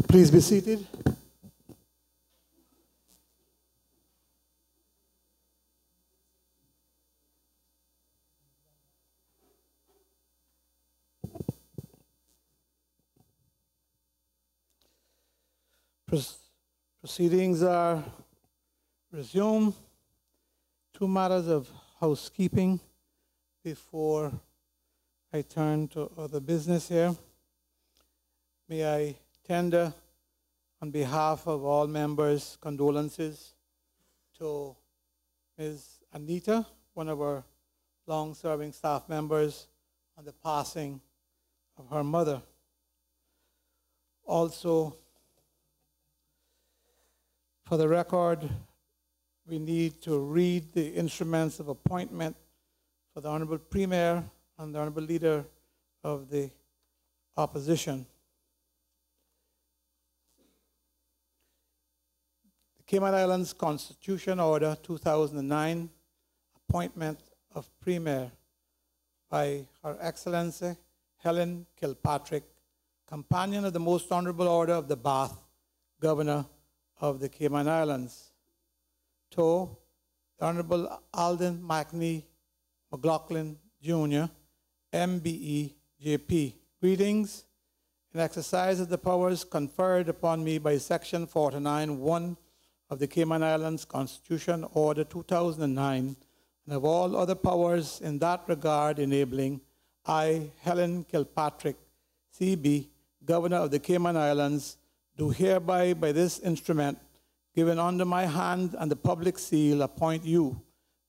Please be seated. Proceedings are resumed. Two matters of housekeeping before I turn to other business here. May I tender, on behalf of all members, condolences to Ms. Anita, one of our long-serving staff members, on the passing of her mother. Also, for the record, we need to read the instruments of appointment for the Honorable Premier and the Honorable Leader of the Opposition. The Cayman Islands Constitution Order 2009, appointment of Premier by Her Excellency Helen Kilpatrick, Companion of the Most Honorable Order of the Bath, Governor of the Cayman Islands. To the Honorable Alden McNee McLaughlin Jr., MBE, JP. Greetings. In exercise of the powers conferred upon me by Section 49(1) of the Cayman Islands Constitution Order 2009, and of all other powers in that regard enabling, I, Helen Kilpatrick, CB, Governor of the Cayman Islands, do hereby by this instrument, given under my hand and the public seal, appoint you,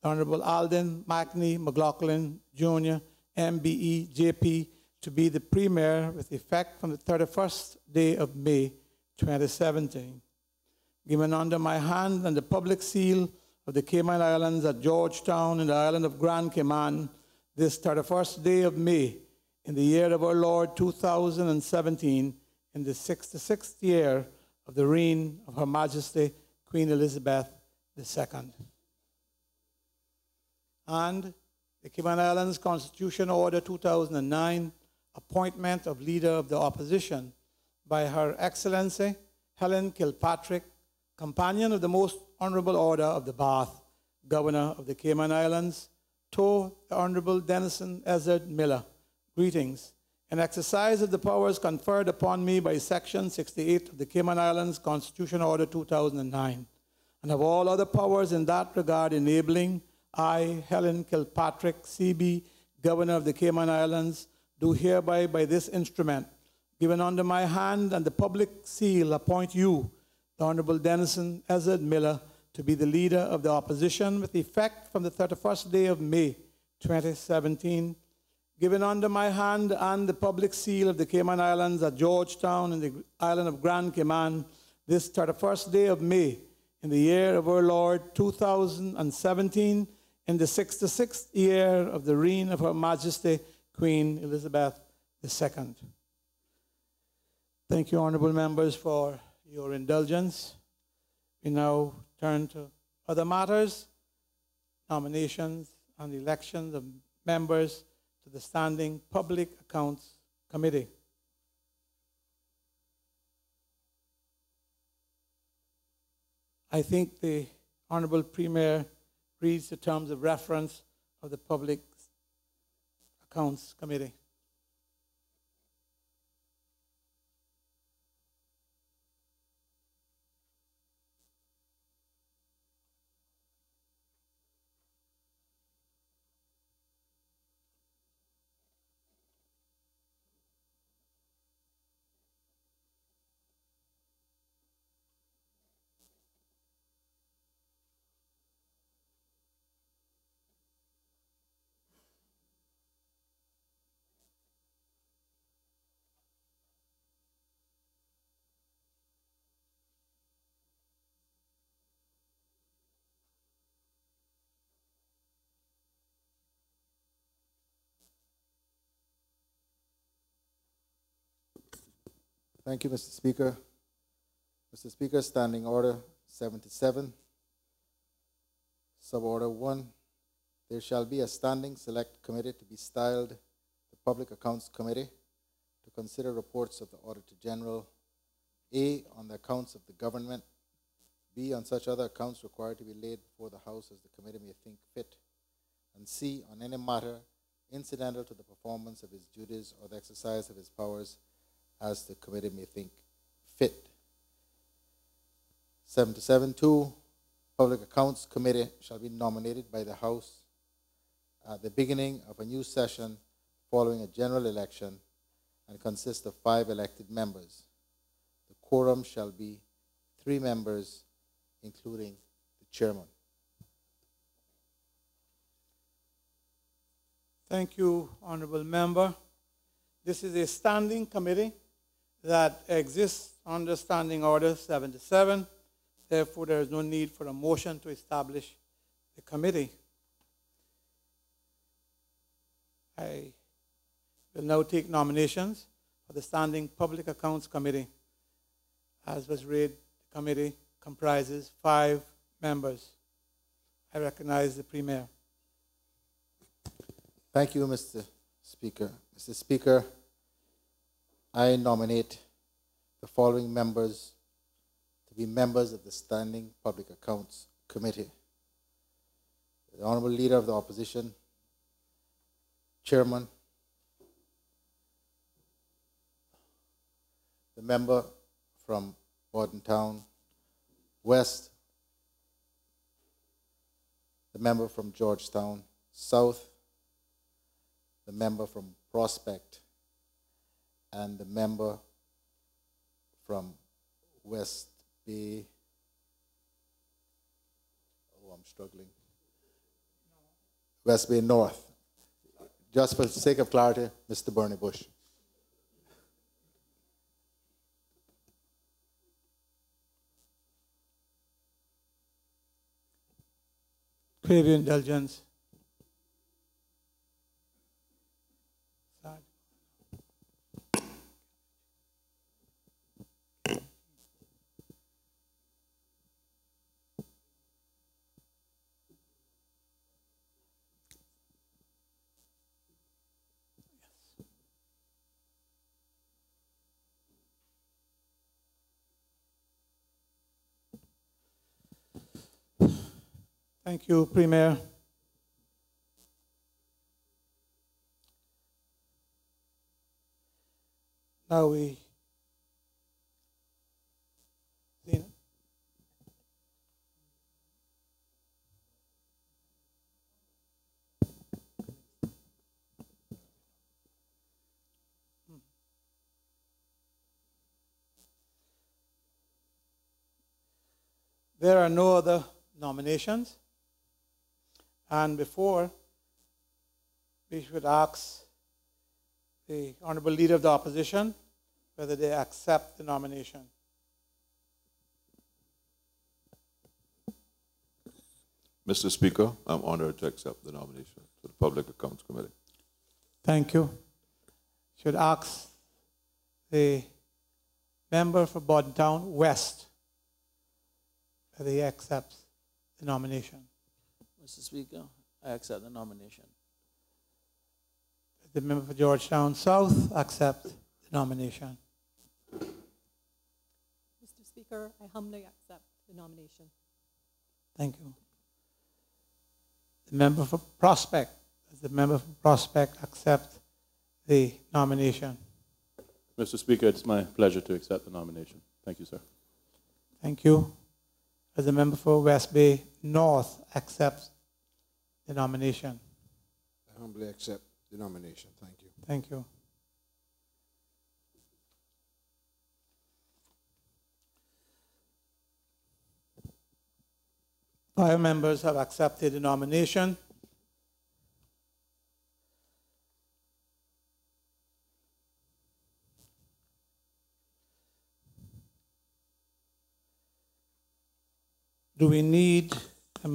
the Honorable Alden McNee McLaughlin Jr., MBE, JP, to be the Premier with effect from the 31st day of May, 2017. Given under my hand and the public seal of the Cayman Islands at Georgetown in the island of Grand Cayman, this 31st day of May, in the year of our Lord 2017, in the 66th year of the reign of Her Majesty Queen Elizabeth II. And the Cayman Islands Constitution Order 2009, appointment of Leader of the Opposition by Her Excellency Helen Kilpatrick, Companion of the Most Honorable Order of the Bath, Governor of the Cayman Islands, to the Honorable Denison Ezard Miller. Greetings. In exercise of the powers conferred upon me by Section 68 of the Cayman Islands Constitution Order 2009, and of all other powers in that regard enabling, I, Helen Kilpatrick, CB, Governor of the Cayman Islands, do hereby by this instrument, given under my hand and the public seal, appoint you, the Honorable Denison Ezard Miller, to be the Leader of the Opposition with effect from the 31st day of May, 2017, given under my hand and the public seal of the Cayman Islands at Georgetown in the island of Grand Cayman, this 31st day of May, in the year of our Lord 2017, in the 66th year of the reign of Her Majesty Queen Elizabeth II. Thank you, honorable members, for your indulgence. We now turn to other matters, nominations and elections of members to the Standing Public Accounts Committee. I think the Honorable Premier reads the terms of reference of the Public Accounts Committee. Thank you, Mr. Speaker. Mr. Speaker, Standing Order 77, Suborder 1. There shall be a standing select committee to be styled the Public Accounts Committee to consider reports of the Auditor General, A, on the accounts of the government, B, on such other accounts required to be laid before the House as the committee may think fit, and C, on any matter incidental to the performance of his duties or the exercise of his powers as the committee may think fit. 7.2, Public Accounts Committee shall be nominated by the House at the beginning of a new session following a general election and consist of 5 elected members. The quorum shall be 3 members, including the chairman. Thank you, Honorable Member. This is a standing committee that exists under Standing Order 77. Therefore, there is no need for a motion to establish the committee. I will now take nominations for the Standing Public Accounts Committee. As was read, the committee comprises 5 members. I recognize the Premier. Thank you, Mr. Speaker. Mr. Speaker, I nominate the following members to be members of the Standing Public Accounts Committee. The Honorable Leader of the Opposition, Chairman, the member from Bordentown West, the member from Georgetown South, the member from Prospect, and the member from West Bay. Oh, I'm struggling. West Bay North. Just for the sake of clarity, Mr. Bernie Bush. Crave your indulgence. Thank you, Premier. Now we Zena. There are no other nominations. And before, we should ask the Honorable Leader of the Opposition whether they accept the nomination. Mr. Speaker, I'm honored to accept the nomination for the Public Accounts Committee. Thank you. Should ask the member for Bordentown West whether he accepts the nomination. Mr. Speaker, I accept the nomination. The member for Georgetown South accept the nomination. Mr. Speaker, I humbly accept the nomination. Thank you. The member for Prospect, does the member for Prospect accept the nomination? Mr. Speaker, it's my pleasure to accept the nomination. Thank you, sir. Thank you. Does the member for West Bay North accept the nomination? I humbly accept the nomination. Thank you. Thank you. Five members have accepted the nomination. Do we need a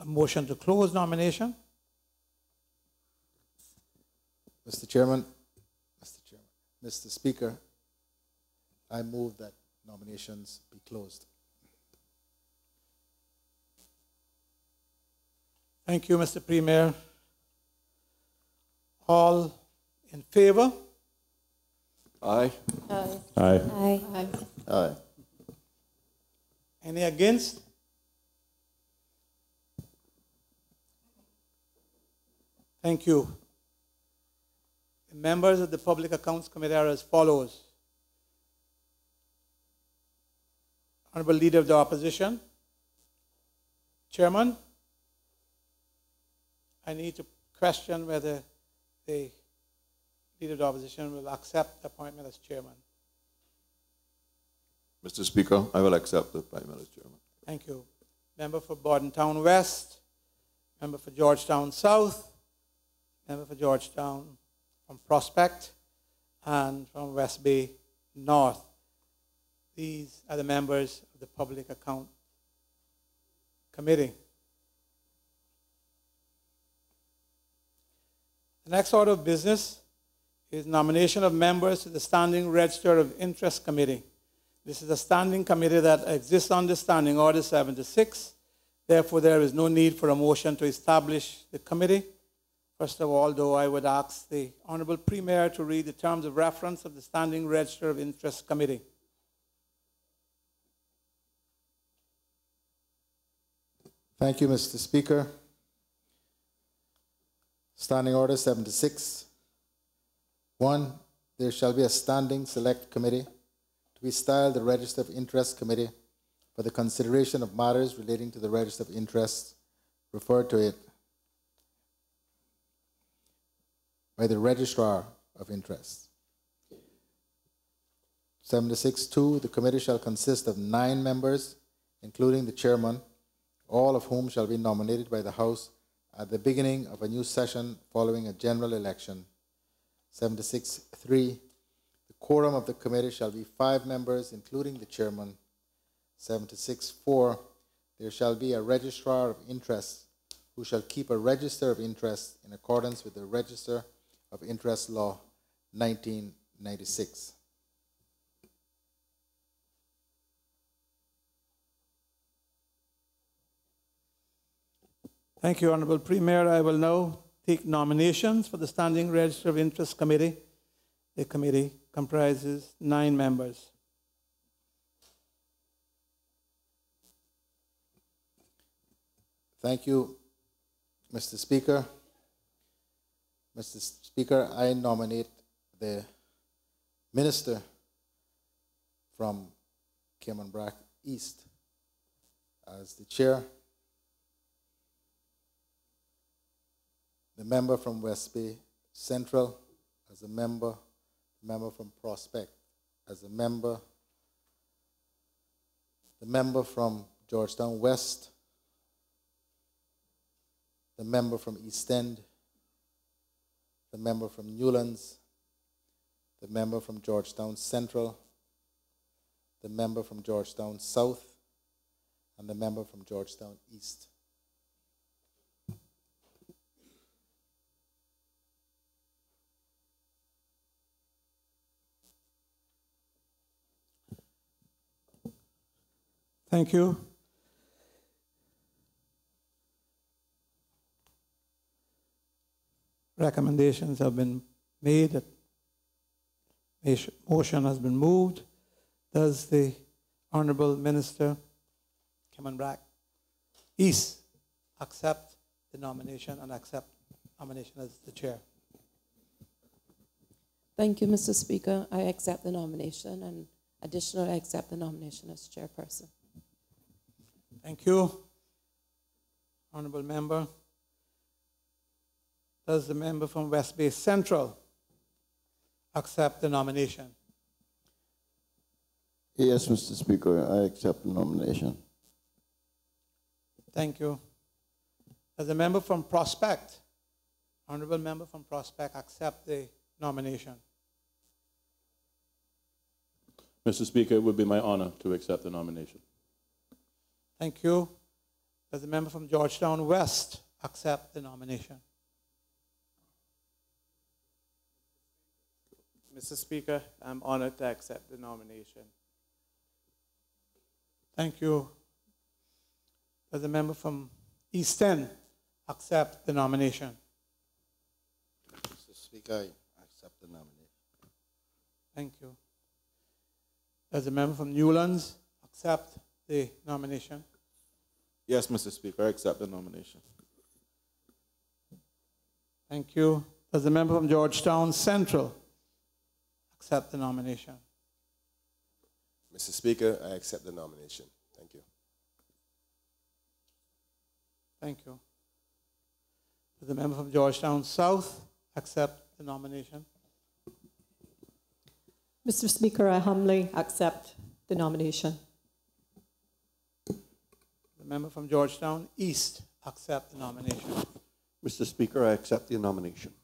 motion to close nomination? Mr. Chairman, Mr. Speaker, I move that nominations be closed. Thank you, Mr. Premier. All in favor? Aye. Aye. Aye. Aye. Aye. Any against? Thank you. The members of the Public Accounts Committee are as follows. Honorable Leader of the Opposition, Chairman, I need to question whether the Leader of the Opposition will accept the appointment as Chairman. Mr. Speaker, I will accept the appointment as chairman. Thank you. Member for Bordentown West, member for Georgetown South, member for Georgetown from Prospect, and from West Bay North. These are the members of the Public Account Committee. The next order of business is nomination of members to the Standing Register of Interest Committee. This is a standing committee that exists under Standing Order 76. Therefore, there is no need for a motion to establish the committee. First of all, though, I would ask the Honorable Premier to read the terms of reference of the Standing Register of Interest Committee. Thank you, Mr. Speaker. Standing Order 76. 1. There shall be a standing select committee to be styled the Register of Interest Committee for the consideration of matters relating to the Register of Interest referred to it by the Registrar of Interest. 76.2. The committee shall consist of 9 members, including the chairman, all of whom shall be nominated by the House at the beginning of a new session following a general election. 76.3. The quorum of the committee shall be 5 members, including the chairman. 76.4. There shall be a registrar of interest who shall keep a register of interest in accordance with the Register of Interest Law 1996. Thank you, Honorable Premier. I will now take nominations for the Standing Register of Interest Committee. The committee comprises 9 members. Thank you, Mr. Speaker. Mr. Speaker, I nominate the minister from Cayman East as the chair, the member from West Bay Central as a member, member from Prospect as a member, the member from Georgetown West, the member from East End, the member from Newlands, the member from Georgetown Central, the member from Georgetown South, and the member from Georgetown East. Thank you. Recommendations have been made. Motion has been moved. Does the Honorable Minister Cayman East accept the nomination and accept nomination as the chair? Thank you, Mr. Speaker. I accept the nomination, and additionally, I accept the nomination as chairperson. Thank you. Honorable Member. Does the member from West Bay Central accept the nomination? Yes, Mr. Speaker, I accept the nomination. Thank you. Does the member from Prospect, honorable member from Prospect, accept the nomination? Mr. Speaker, it would be my honor to accept the nomination. Thank you. Does the member from Georgetown West accept the nomination? Mr. Speaker, I'm honored to accept the nomination. Thank you. Does the member from East End accept the nomination? Mr. Speaker, I accept the nomination. Thank you. Does the member from Newlands accept the nomination? Yes, Mr. Speaker, I accept the nomination. Thank you. Does the member from Georgetown Central accept the nomination? Mr. Speaker, I accept the nomination. Thank you. Thank you. Does the member from Georgetown South accept the nomination? Mr. Speaker, I humbly accept the nomination. The member from Georgetown East accept the nomination. Mr. Speaker, I accept the nomination.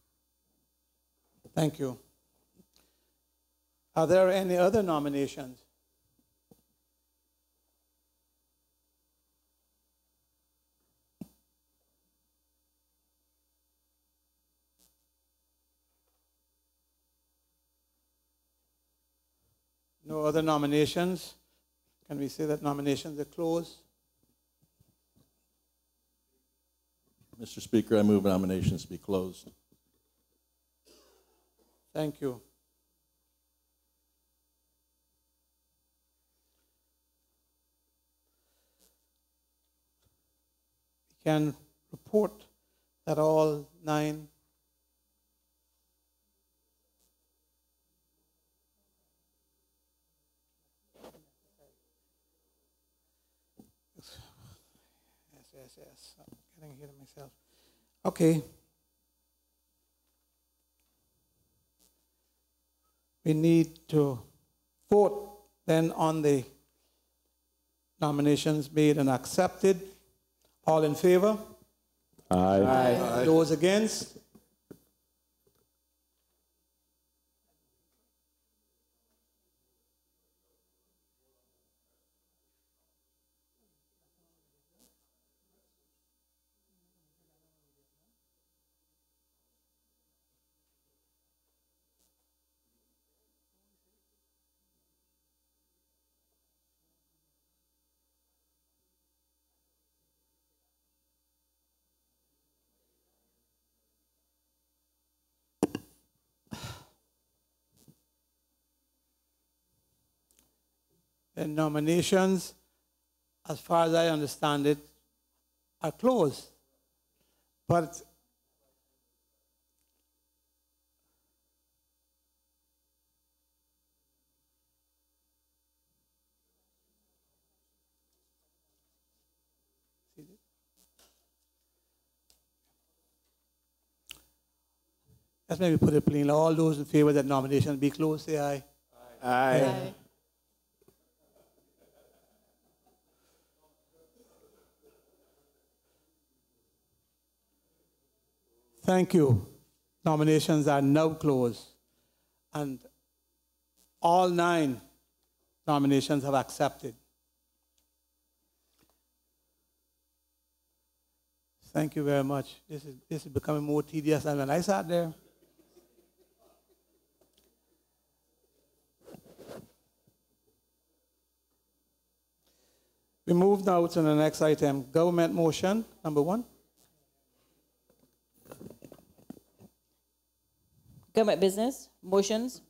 Thank you. Are there any other nominations? No other nominations? Can we say that nominations are closed? Mr. Speaker, I move nominations be closed. Thank you. We can report that all 9 Yes. I'm getting ahead of myself. Okay. We need to vote then on the nominations made and accepted. All in favor? Aye. Aye. Those against? The nominations, as far as I understand it, are closed. But let's maybe put it plainly. All those in favor that nominations be closed, say aye. Aye. Aye. Thank you. Nominations are now closed. And all 9 nominations have accepted. Thank you very much. This is becoming more tedious than when I sat there. We move now to the next item, government motion, number 1. Government business, motions.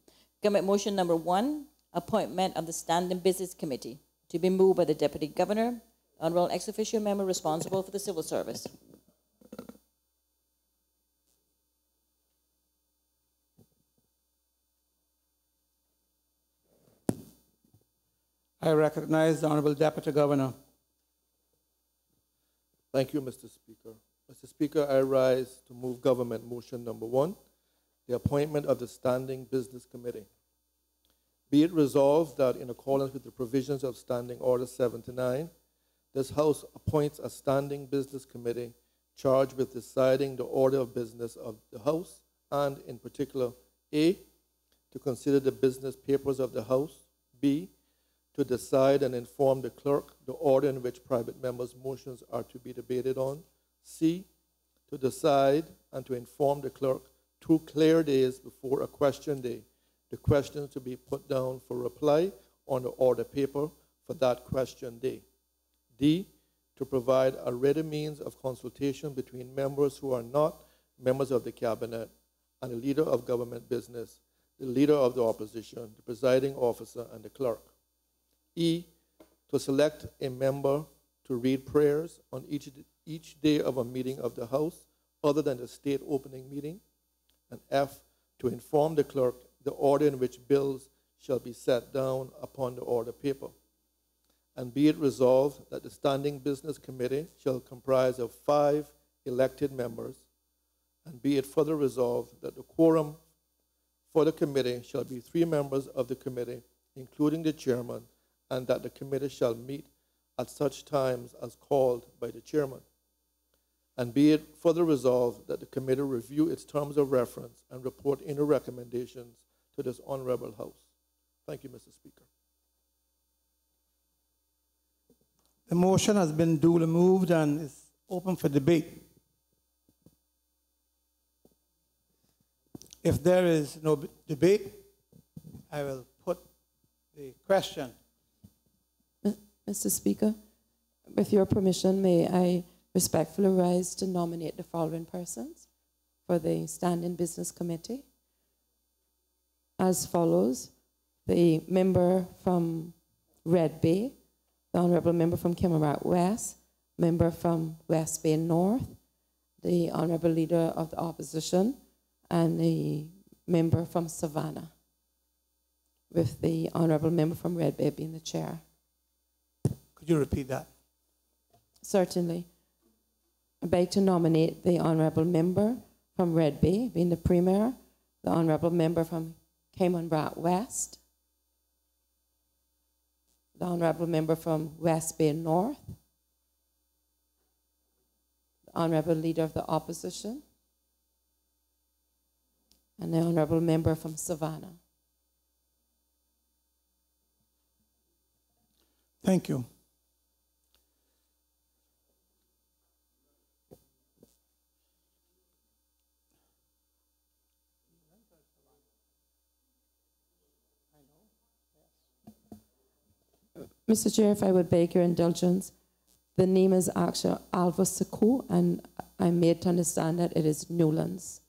Government motion number 1, appointment of the Standing Business Committee, to be moved by the Deputy Governor, Honorable ex officio member responsible for the civil service. I recognize the Honorable Deputy Governor. Thank you, Mr. Speaker. Mr. Speaker, I rise to move government motion number 1, the appointment of the Standing Business Committee. Be it resolved that in accordance with the provisions of Standing Order 79, this House appoints a Standing Business Committee charged with deciding the order of business of the House and, in particular, A, to consider the business papers of the House, B, to decide and inform the clerk the order in which private members' motions are to be debated on, C, to decide and to inform the clerk 2 clear days before a question day, the questions to be put down for reply on the order paper for that question day. D, to provide a ready means of consultation between members who are not members of the Cabinet and the leader of government business, the leader of the opposition, the presiding officer, and the clerk. E, to select a member to read prayers on each day of a meeting of the House other than the state opening meeting. And F, to inform the clerk the order in which bills shall be set down upon the order paper. And be it resolved that the Standing Business Committee shall comprise of 5 elected members, and be it further resolved that the quorum for the committee shall be 3 members of the committee, including the chairman, and that the committee shall meet at such times as called by the chairman. And be it further resolved that the committee review its terms of reference and report any recommendations to this honorable House. Thank you, Mr. Speaker. The motion has been duly moved and is open for debate. If there is no debate, I will put the question. Mr. Speaker, with your permission, may I respectfully rise to nominate the following persons for the Standing Business Committee as follows: the member from Red Bay, the honorable member from Cayman West, member from West Bay North, the honorable leader of the opposition, and the member from Savannah, with the honorable member from Red Bay being the chair. Could you repeat that? Certainly. I'd like to nominate the honorable member from Red Bay being the premier, the honorable member from Cayman West, the honorable member from West Bay North, the honorable leader of the opposition, and the honorable member from Savannah. Thank you. Mr. Chair, if I would beg your indulgence, the name is actually Alva Saku, and I'm made to understand that it is Newlands.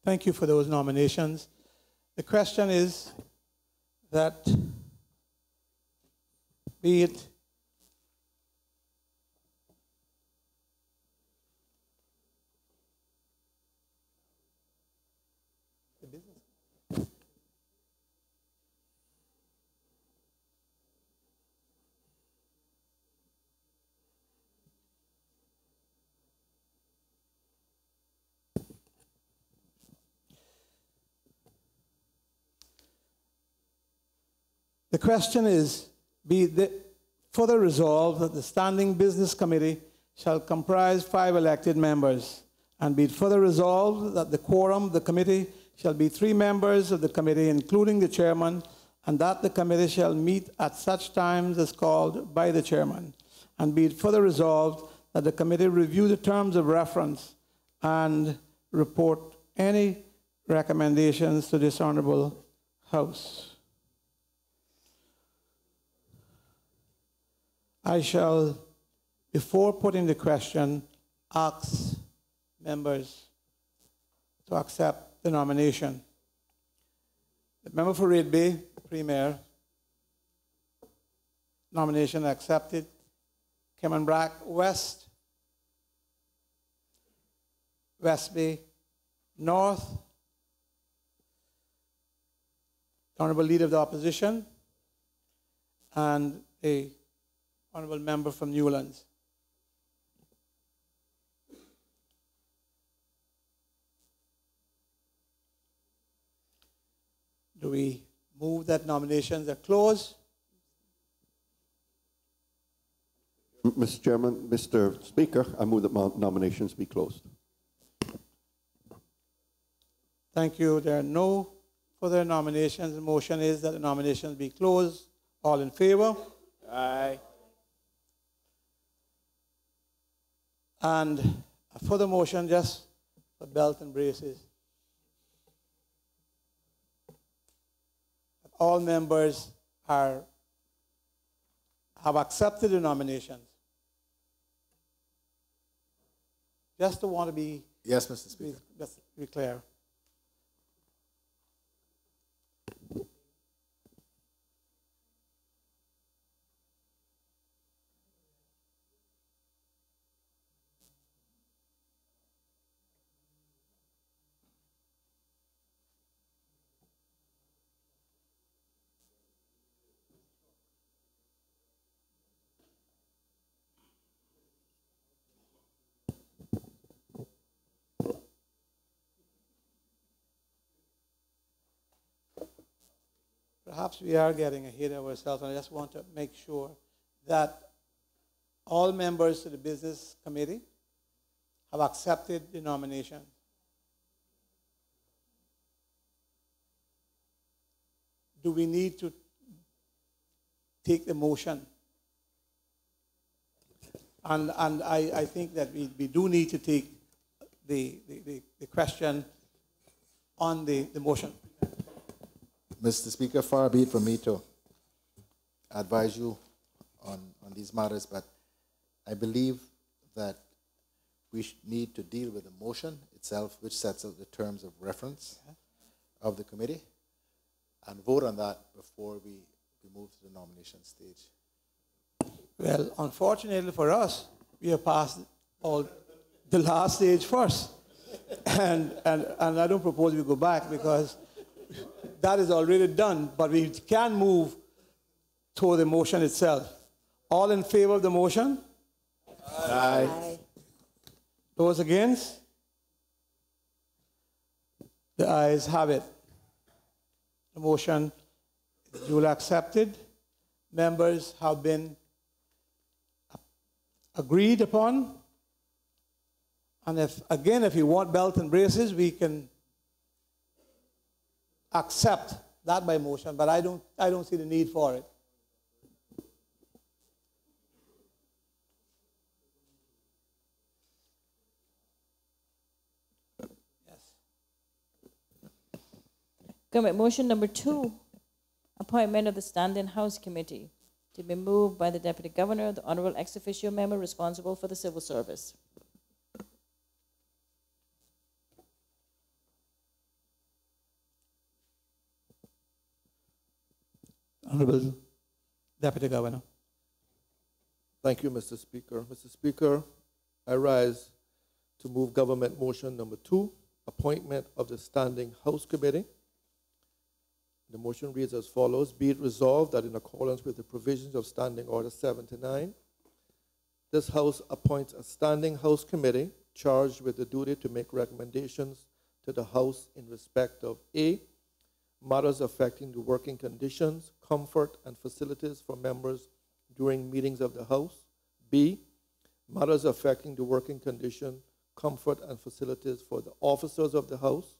Thank you for those nominations. The question is that, be it the question is, be it further resolved that the Standing Business Committee shall comprise 5 elected members, and be it further resolved that the quorum of the committee shall be 3 members of the committee, including the chairman, and that the committee shall meet at such times as called by the chairman. And be it further resolved that the committee review the terms of reference and report any recommendations to this honorable House. I shall, before putting the question, ask members to accept the nomination. The member for Red Bay, Premier, nomination accepted. Cayman West, West Bay North, the Honorable Leader of the Opposition, and a honorable member from Newlands. Do we move that nominations are closed? Mr. Chairman, Mr. Speaker, I move that nominations be closed. Thank you. There are no further nominations. The motion is that the nominations be closed. All in favor? Aye. And a further motion just for belt and braces. All members have accepted the nominations. Just to want to be, Yes, Mr. Speaker. just be clear. Perhaps we are getting ahead of ourselves, and I just want to make sure that all members of the business committee have accepted the nomination. Do we need to take the motion? And I think that we do need to take the question on the motion. Mr. Speaker, far be it from me to advise you on these matters, but I believe that we need to deal with the motion itself, which sets out the terms of reference of the committee, and vote on that before we move to the nomination stage. Well, unfortunately for us, we have passed the last stage first. And I don't propose we go back because that is already done, but we can move to the motion itself. All in favor of the motion? Aye. Aye. Those against? The ayes have it. The motion is duly accepted. Members have been agreed upon. And if you want belt and braces, we can accept that by motion, but I don't see the need for it. Yes. Government motion number 2, appointment of the Standing House Committee, to be moved by the Deputy Governor, the Honorable Ex Officio Member responsible for the Civil Service. Honorable Deputy Governor. Thank you, Mr. Speaker. Mr. Speaker, I rise to move government motion number 2, appointment of the Standing House Committee. The motion reads as follows: be it resolved that in accordance with the provisions of Standing Order 79, this House appoints a Standing House Committee charged with the duty to make recommendations to the House in respect of A, matters affecting the working conditions, comfort, and facilities for members during meetings of the House. B, matters affecting the working condition, comfort, and facilities for the officers of the House.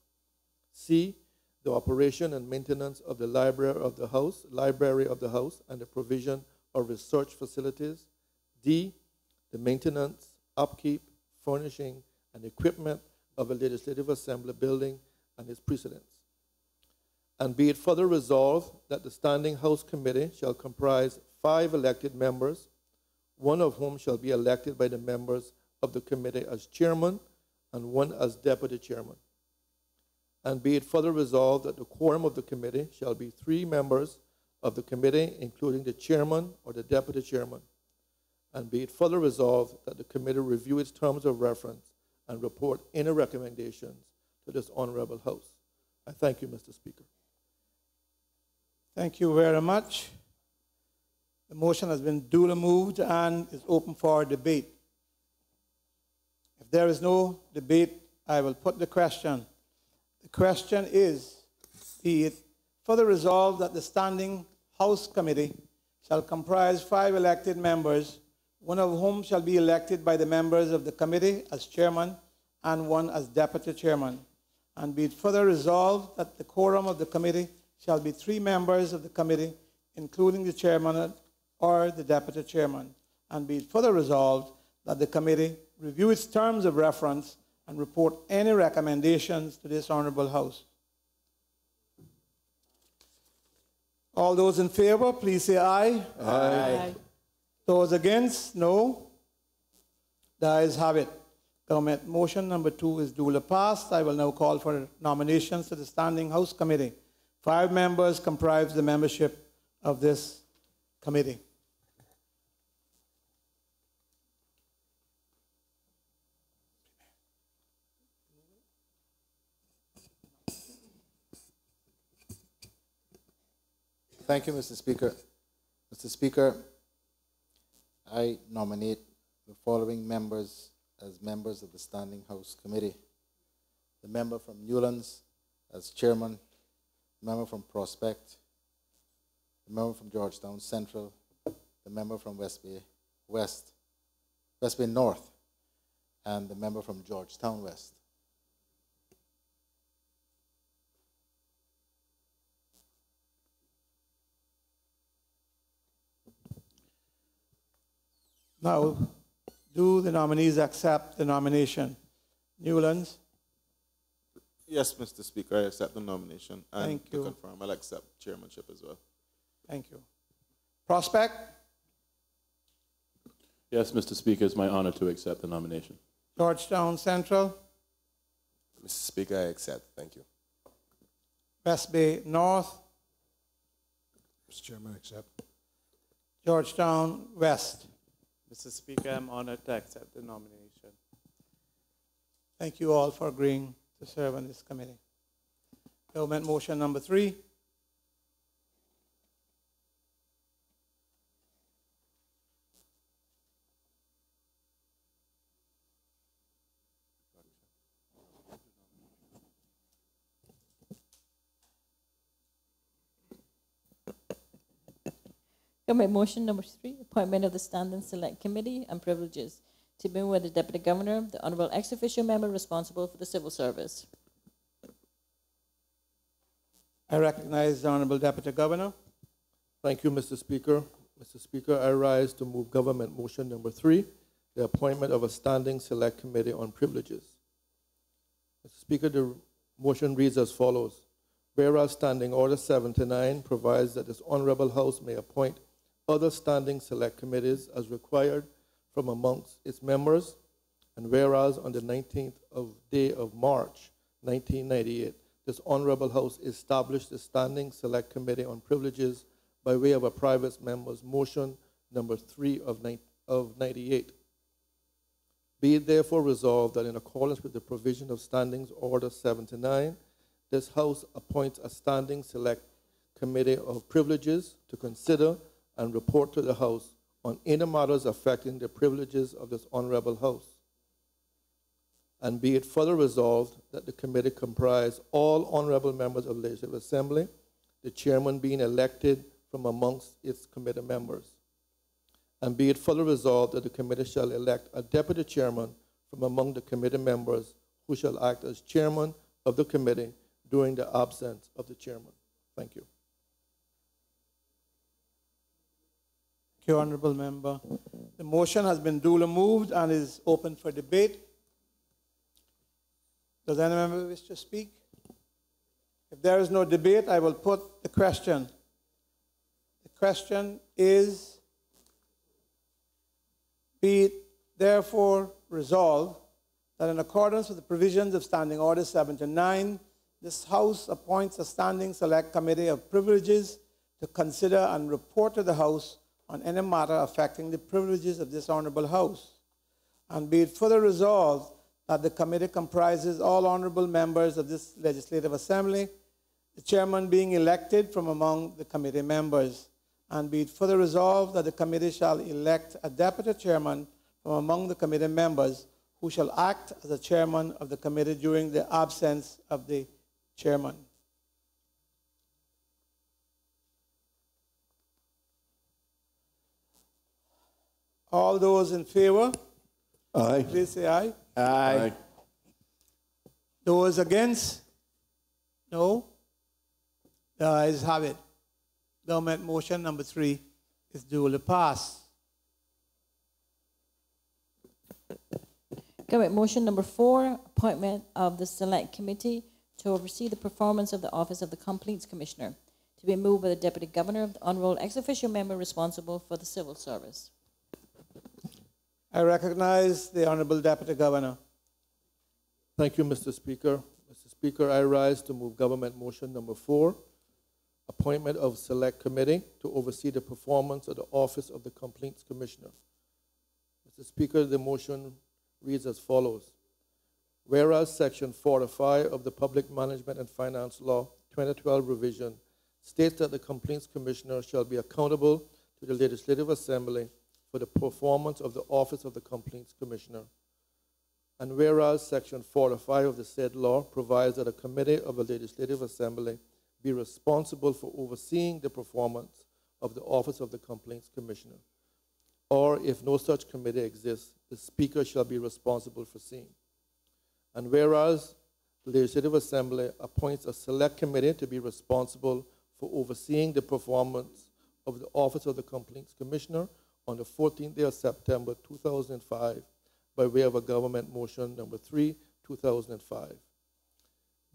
C, the operation and maintenance of the library of the House, and the provision of research facilities. D, the maintenance, upkeep, furnishing, and equipment of a legislative assembly building and its precedents. And be it further resolved that the Standing House Committee shall comprise 5 elected members, one of whom shall be elected by the members of the committee as chairman and one as deputy chairman. And be it further resolved that the quorum of the committee shall be 3 members of the committee, including the chairman or the deputy chairman. And be it further resolved that the committee review its terms of reference and report any recommendations to this honorable House. I thank you, Mr. Speaker. Thank you very much. The motion has been duly moved and is open for debate. If there is no debate, I will put the question. The question is, be it further resolved that the Standing House Committee shall comprise 5 elected members, one of whom shall be elected by the members of the committee as chairman and one as deputy chairman. And be it further resolved that the quorum of the committee shall be 3 members of the committee, including the chairman or the deputy chairman. And be it further resolved that the committee review its terms of reference and report any recommendations to this honorable House. All those in favor, please say aye. Aye. Those against, no. The ayes have it. Government motion number 2 is duly passed. I will now call for nominations to the Standing House Committee. 5 members comprise the membership of this committee. Thank you, Mr. Speaker. Mr. Speaker, I nominate the following members as members of the Standing House Committee. The member from Newlands as chairman, the member from Prospect, the member from Georgetown Central, the member from West Bay North, and the member from Georgetown West. Now, do the nominees accept the nomination? Newlands? Yes, Mr. Speaker, I accept the nomination. And Thank you. to confirm, I'll accept chairmanship as well. Thank you. Prospect? Yes, Mr. Speaker, it's my honor to accept the nomination. Georgetown Central? Mr. Speaker, I accept. Thank you. West Bay North? Mr. Chairman, accept. Georgetown West? Mr. Speaker, I'm honored to accept the nomination. Thank you all for agreeing to serve on this committee. Government motion number 3. Government motion number 3, appointment of the Standing Select Committee and privileges to be with the Deputy Governor, the Honorable Ex-Officio Member responsible for the civil service. I recognize the Honorable Deputy Governor. Thank you, Mr. Speaker. Mr. Speaker, I rise to move government motion number 3, the appointment of a Standing Select Committee on privileges. Mr. Speaker, the motion reads as follows. Whereas Standing Order 79 provides that this Honorable House may appoint other standing select committees as required from amongst its members, and whereas on the 19th day of March 1998, this Honorable House established the Standing Select Committee on Privileges by way of a private member's motion number 3 of 98. Be it therefore resolved that in accordance with the provision of Standings Order 79, this House appoints a Standing Select Committee of Privileges to consider and report to the House on any matters affecting the privileges of this Honorable House. And be it further resolved that the committee comprise all honorable members of the Legislative Assembly, the chairman being elected from amongst its committee members. And be it further resolved that the committee shall elect a deputy chairman from among the committee members who shall act as chairman of the committee during the absence of the chairman. Thank you. Thank you, Honorable Member. The motion has been duly moved and is open for debate. Does any member wish to speak? If there is no debate, I will put the question. The question is, be it therefore resolved that in accordance with the provisions of Standing Order 79, this House appoints a Standing Select Committee of Privileges to consider and report to the House on any matter affecting the privileges of this Honorable House. And be it further resolved that the committee comprises all honorable members of this Legislative Assembly, the chairman being elected from among the committee members. And be it further resolved that the committee shall elect a deputy chairman from among the committee members who shall act as the chairman of the committee during the absence of the chairman. All those in favor? Aye. Please say aye. Aye. Those against? No? The ayes have it. Government motion number 3 is duly passed. Government motion number 4, appointment of the Select Committee to oversee the performance of the Office of the Completes Commissioner, to be moved by the Deputy Governor, the Honorable Ex-Officio Member responsible for the civil service. I recognize the Honorable Deputy Governor. Thank you, Mr. Speaker. Mr. Speaker, I rise to move government motion number 4, appointment of select committee to oversee the performance of the Office of the Complaints Commissioner. Mr. Speaker, the motion reads as follows. Whereas Section 45 of the Public Management and Finance Law 2012 revision states that the Complaints Commissioner shall be accountable to the Legislative Assembly for the performance of the Office of the Complaints Commissioner. And whereas Section 45 of the said law provides that a committee of the Legislative Assembly be responsible for overseeing the performance of the Office of the Complaints Commissioner. Or if no such committee exists, the Speaker shall be responsible for seeing. And whereas the Legislative Assembly appoints a select committee to be responsible for overseeing the performance of the Office of the Complaints Commissioner on the 14th day of September 2005 by way of a government motion number 3, 2005.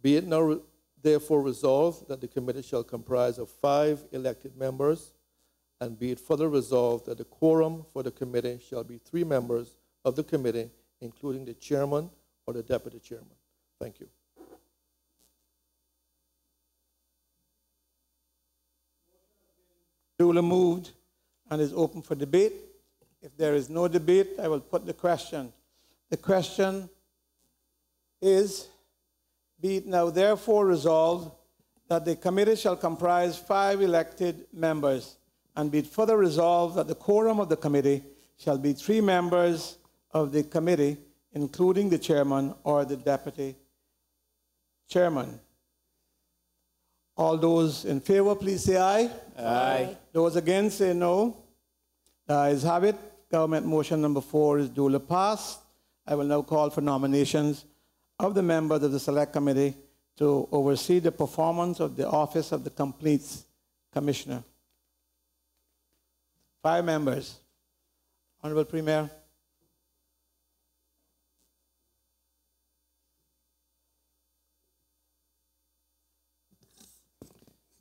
Be it now therefore resolved that the committee shall comprise of 5 elected members, and be it further resolved that the quorum for the committee shall be 3 members of the committee, including the chairman or the deputy chairman. Thank you. Duly moved and is open for debate. If there is no debate, I will put the question. The question is, be it now therefore resolved that the committee shall comprise 5 elected members, and be it further resolved that the quorum of the committee shall be 3 members of the committee, including the chairman or the deputy chairman. All those in favor, please say aye. Aye. Those against, say no. The ayes have it. Government motion number 4 is duly passed. I will now call for nominations of the members of the Select Committee to oversee the performance of the Office of the Complaints Commissioner. 5 members. Honorable Premier.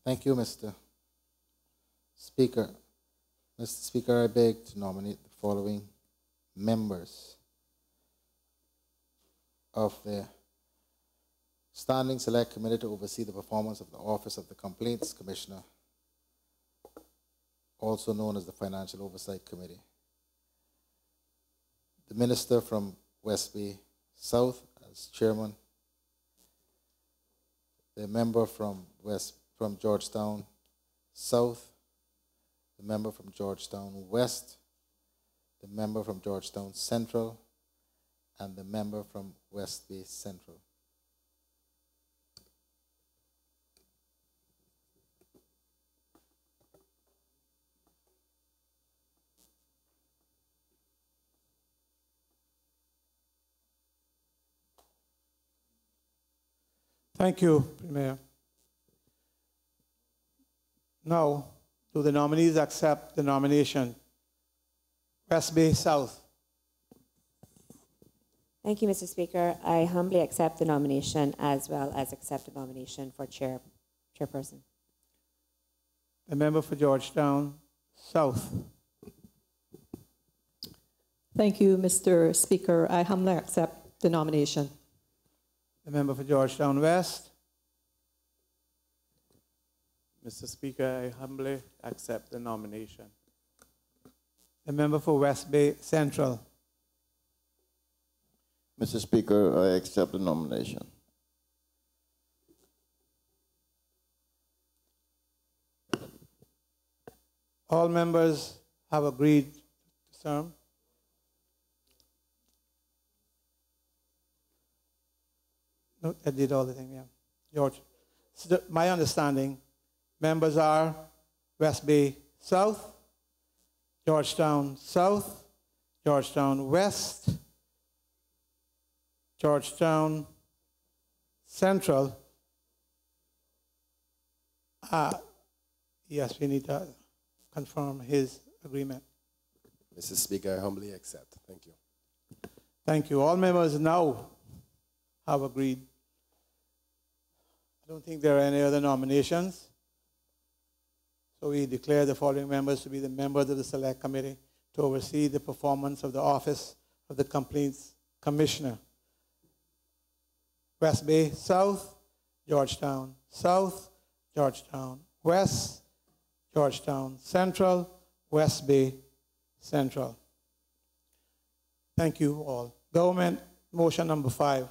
Thank you, Mr. Speaker. Mr. Speaker, I beg to nominate the following members of the Standing Select Committee to oversee the performance of the Office of the Complaints Commissioner, also known as the Financial Oversight Committee. The Minister from West Bay South as Chairman. The member from Georgetown South, the member from Georgetown West, the member from Georgetown Central, and the member from West Bay Central. Thank you, Premier. Now, do the nominees accept the nomination? West Bay South. Thank you, Mr. Speaker. I humbly accept the nomination as well as accept the nomination for chairperson. The member for Georgetown South. Thank you, Mr. Speaker. I humbly accept the nomination. The member for Georgetown West. Mr. Speaker, I humbly accept the nomination. The member for West Bay Central. Mr. Speaker, I accept the nomination. All members have agreed to serve. No, I did all the thing, yeah. George. So my understanding, members are West Bay South, Georgetown South, Georgetown West, Georgetown Central. Yes, we need to confirm his agreement. Mr. Speaker, I humbly accept. Thank you. Thank you. All members now have agreed. I don't think there are any other nominations. So we declare the following members to be the members of the Select Committee to oversee the performance of the Office of the Complaints Commissioner. West Bay South, Georgetown South, Georgetown West, Georgetown Central, West Bay Central. Thank you all. Government motion number 5.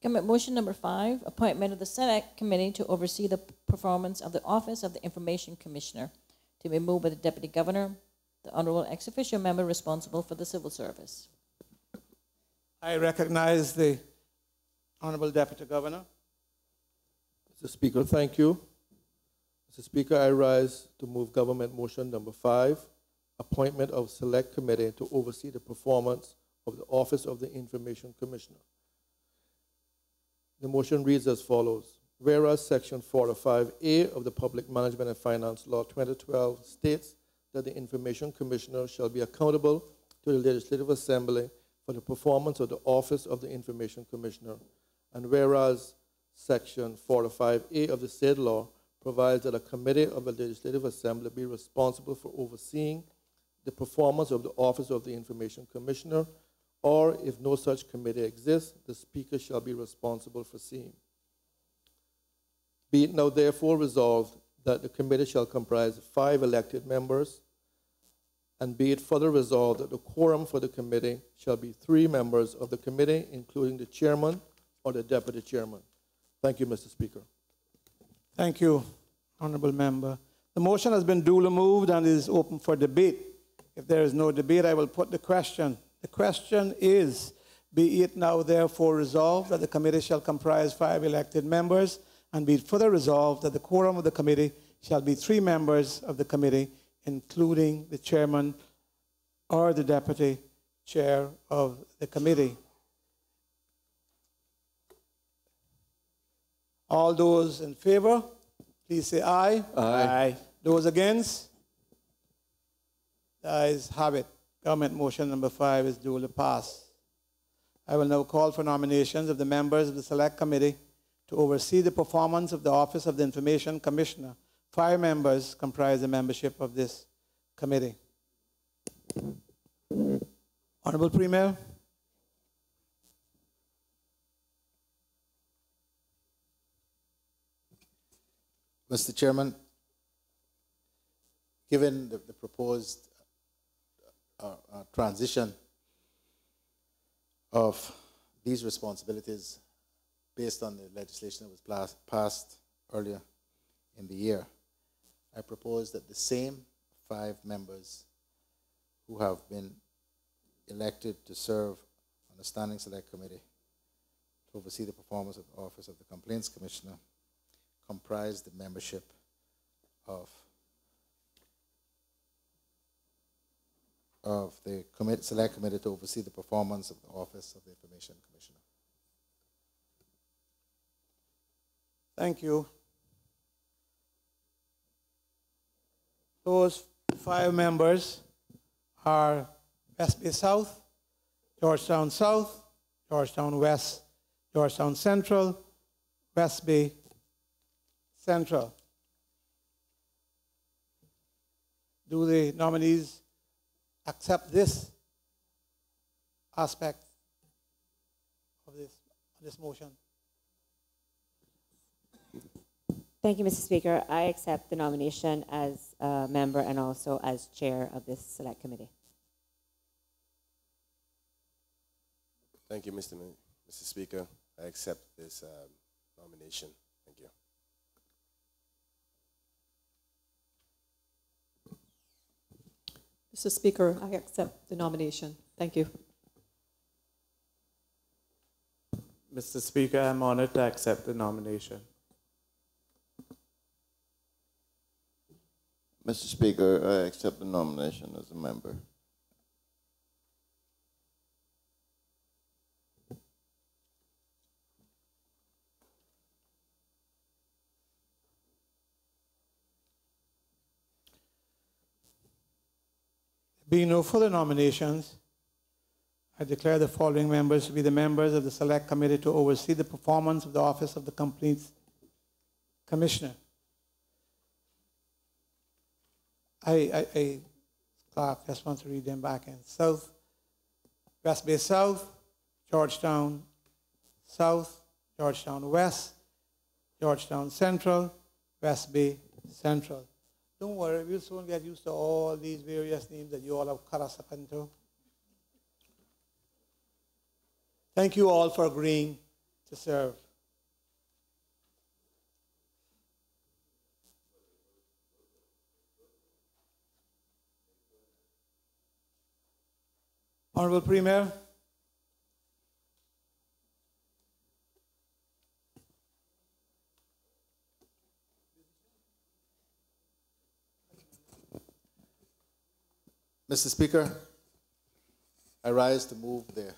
Government motion number 5, appointment of the Select Committee to oversee the performance of the Office of the Information Commissioner, to be moved by the Deputy Governor, the Honorable Ex Officio Member responsible for the Civil Service. I recognize the Honorable Deputy Governor. Mr. Speaker, thank you. Mr. Speaker, I rise to move government motion number 5, appointment of Select Committee to oversee the performance of the Office of the Information Commissioner. The motion reads as follows. Whereas Section 405A of the Public Management and Finance Law 2012 states that the Information Commissioner shall be accountable to the Legislative Assembly for the performance of the Office of the Information Commissioner. And whereas Section 405A of the said law provides that a committee of the Legislative Assembly be responsible for overseeing the performance of the Office of the Information Commissioner, or if no such committee exists, the Speaker shall be responsible for seeing. Be it now therefore resolved that the committee shall comprise 5 elected members, and be it further resolved that the quorum for the committee shall be 3 members of the committee, including the chairman or the deputy chairman. Thank you, Mr. Speaker. Thank you, Honorable Member. The motion has been duly moved and is open for debate. If there is no debate, I will put the question. The question is, be it now therefore resolved that the committee shall comprise 5 elected members, and be it further resolved that the quorum of the committee shall be 3 members of the committee, including the chairman or the deputy chair of the committee. All those in favor, please say aye. Aye. Those against? The ayes have it. Government motion number 5 is duly passed. I will now call for nominations of the members of the Select Committee to oversee the performance of the Office of the Information Commissioner. 5 members comprise the membership of this committee. Honorable Premier. Mr. Chairman, given the proposed transition of these responsibilities based on the legislation that was passed earlier in the year, I propose that the same 5 members who have been elected to serve on the Standing Select Committee to oversee the performance of the Office of the Complaints Commissioner comprise the membership of the Select Committee to oversee the performance of the Office of the Information Commissioner. Thank you. Those 5 members are West Bay South, Georgetown South, Georgetown West, Georgetown Central, West Bay Central. Do the nominees accept this aspect of this motion? Thank you, Mr. Speaker. I accept the nomination as a member and also as chair of this Select Committee. Thank you, Mr. Speaker. I accept this nomination. Thank you. Mr. Speaker, I accept the nomination. Thank you. Mr. Speaker, I'm honored to accept the nomination. Mr. Speaker, I accept the nomination as a member. Being no further nominations, I declare the following members to be the members of the Select Committee to oversee the performance of the Office of the Complaints Commissioner. Clark, just want to read them back in. South, West Bay South, Georgetown South, Georgetown West, Georgetown Central, West Bay Central. Don't worry, we'll soon get used to all these various names that you all have cut us up into. Thank you all for agreeing to serve. Honorable Premier, Mr. Speaker, I rise to move the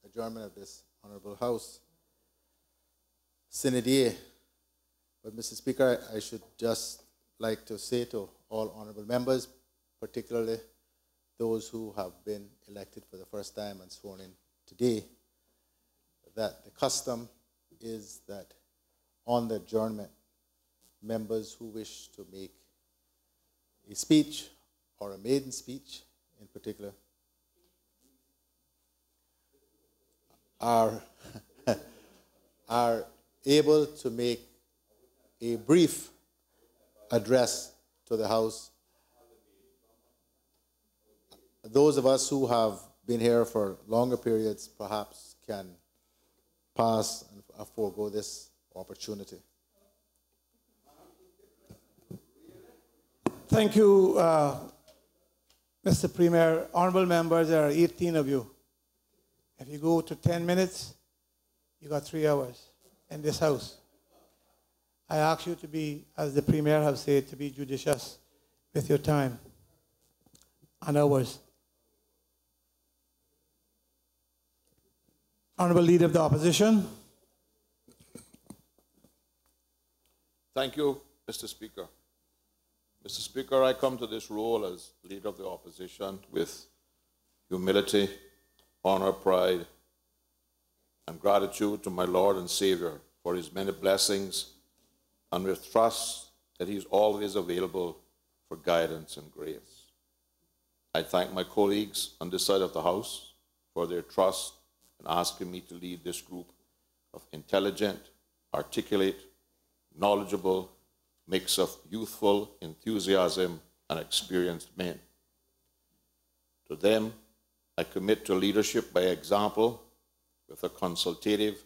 adjournment of this Honorable House. Sine die. But, Mr. Speaker, I should just like to say to all honorable members, particularly those who have been elected for the first time and sworn in today, that the custom is that on the adjournment, members who wish to make a speech or a maiden speech in particular are able to make a brief address to the House. Those of us who have been here for longer periods perhaps can pass and forego this opportunity. thank you, Mr. Premier. Honorable members, there are 18 of you. If you go to 10 minutes, you got 3 hours in this House. I ask you to be, as the Premier has said, to be judicious with your time and hours. Honorable Leader of the Opposition. Thank you, Mr. Speaker. Mr. Speaker, I come to this role as Leader of the Opposition with humility, honor, pride, and gratitude to my Lord and Savior for his many blessings, and with trust that he is always available for guidance and grace. I thank my colleagues on this side of the House for their trust in asking me to lead this group of intelligent, articulate, knowledgeable mix of youthful enthusiasm and experienced men. To them, I commit to leadership by example with a consultative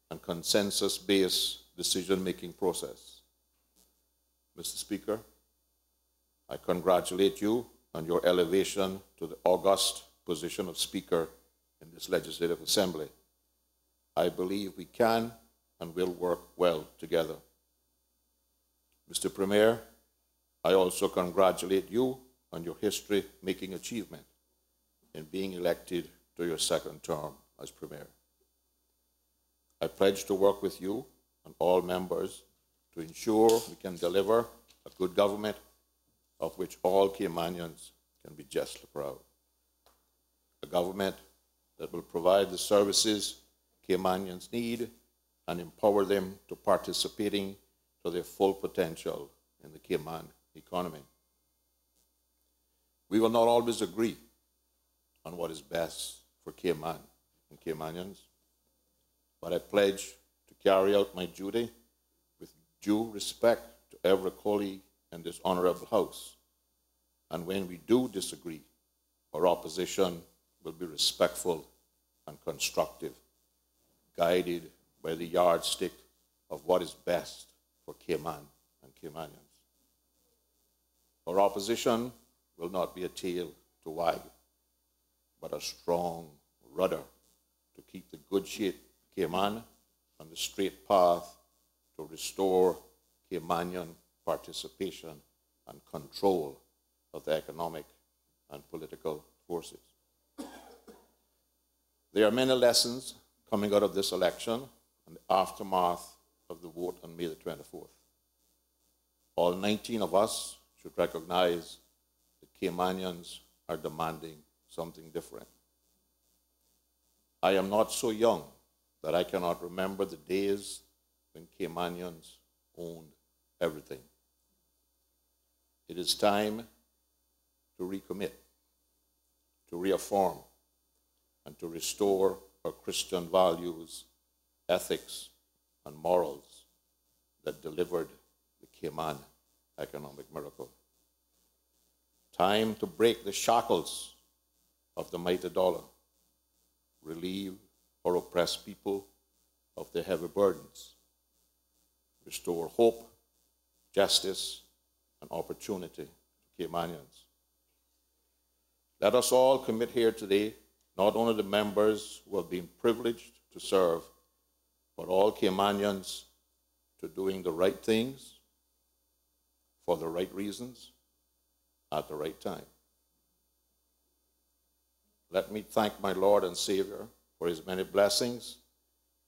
and consensus-based decision-making process. Mr. Speaker, I congratulate you on your elevation to the august position of Speaker in this Legislative Assembly. I believe we can and will work well together. Mr. Premier, I also congratulate you on your history-making achievement in being elected to your second term as Premier. I pledge to work with you and all members to ensure we can deliver a good government of which all Caymanians can be justly proud. A government that will provide the services Caymanians need and empower them to participating to their full potential in the Cayman economy. We will not always agree on what is best for Cayman and Caymanians, but I pledge to carry out my duty with due respect to every colleague in this honorable House. And when we do disagree, our opposition will be respectful and constructive, guided by the yardstick of what is best for Cayman and Caymanians. Our opposition will not be a tail to wag, but a strong rudder to keep the good shape Cayman on the straight path to restore Caymanian participation and control of the economic and political forces. There are many lessons coming out of this election and the aftermath of the vote on May the 24th. All 19 of us should recognize that Caymanians are demanding something different. I am not so young that I cannot remember the days when Caymanians owned everything. It is time to recommit, to reaffirm, and to restore or Christian values, ethics, and morals that delivered the Cayman economic miracle. Time to break the shackles of the mighty dollar, relieve or oppressed people of their heavy burdens, restore hope, justice, and opportunity to Caymanians. Let us all commit here today, not only the members who have been privileged to serve, but all Caymanians, to doing the right things for the right reasons at the right time. Let me thank my Lord and Savior for his many blessings,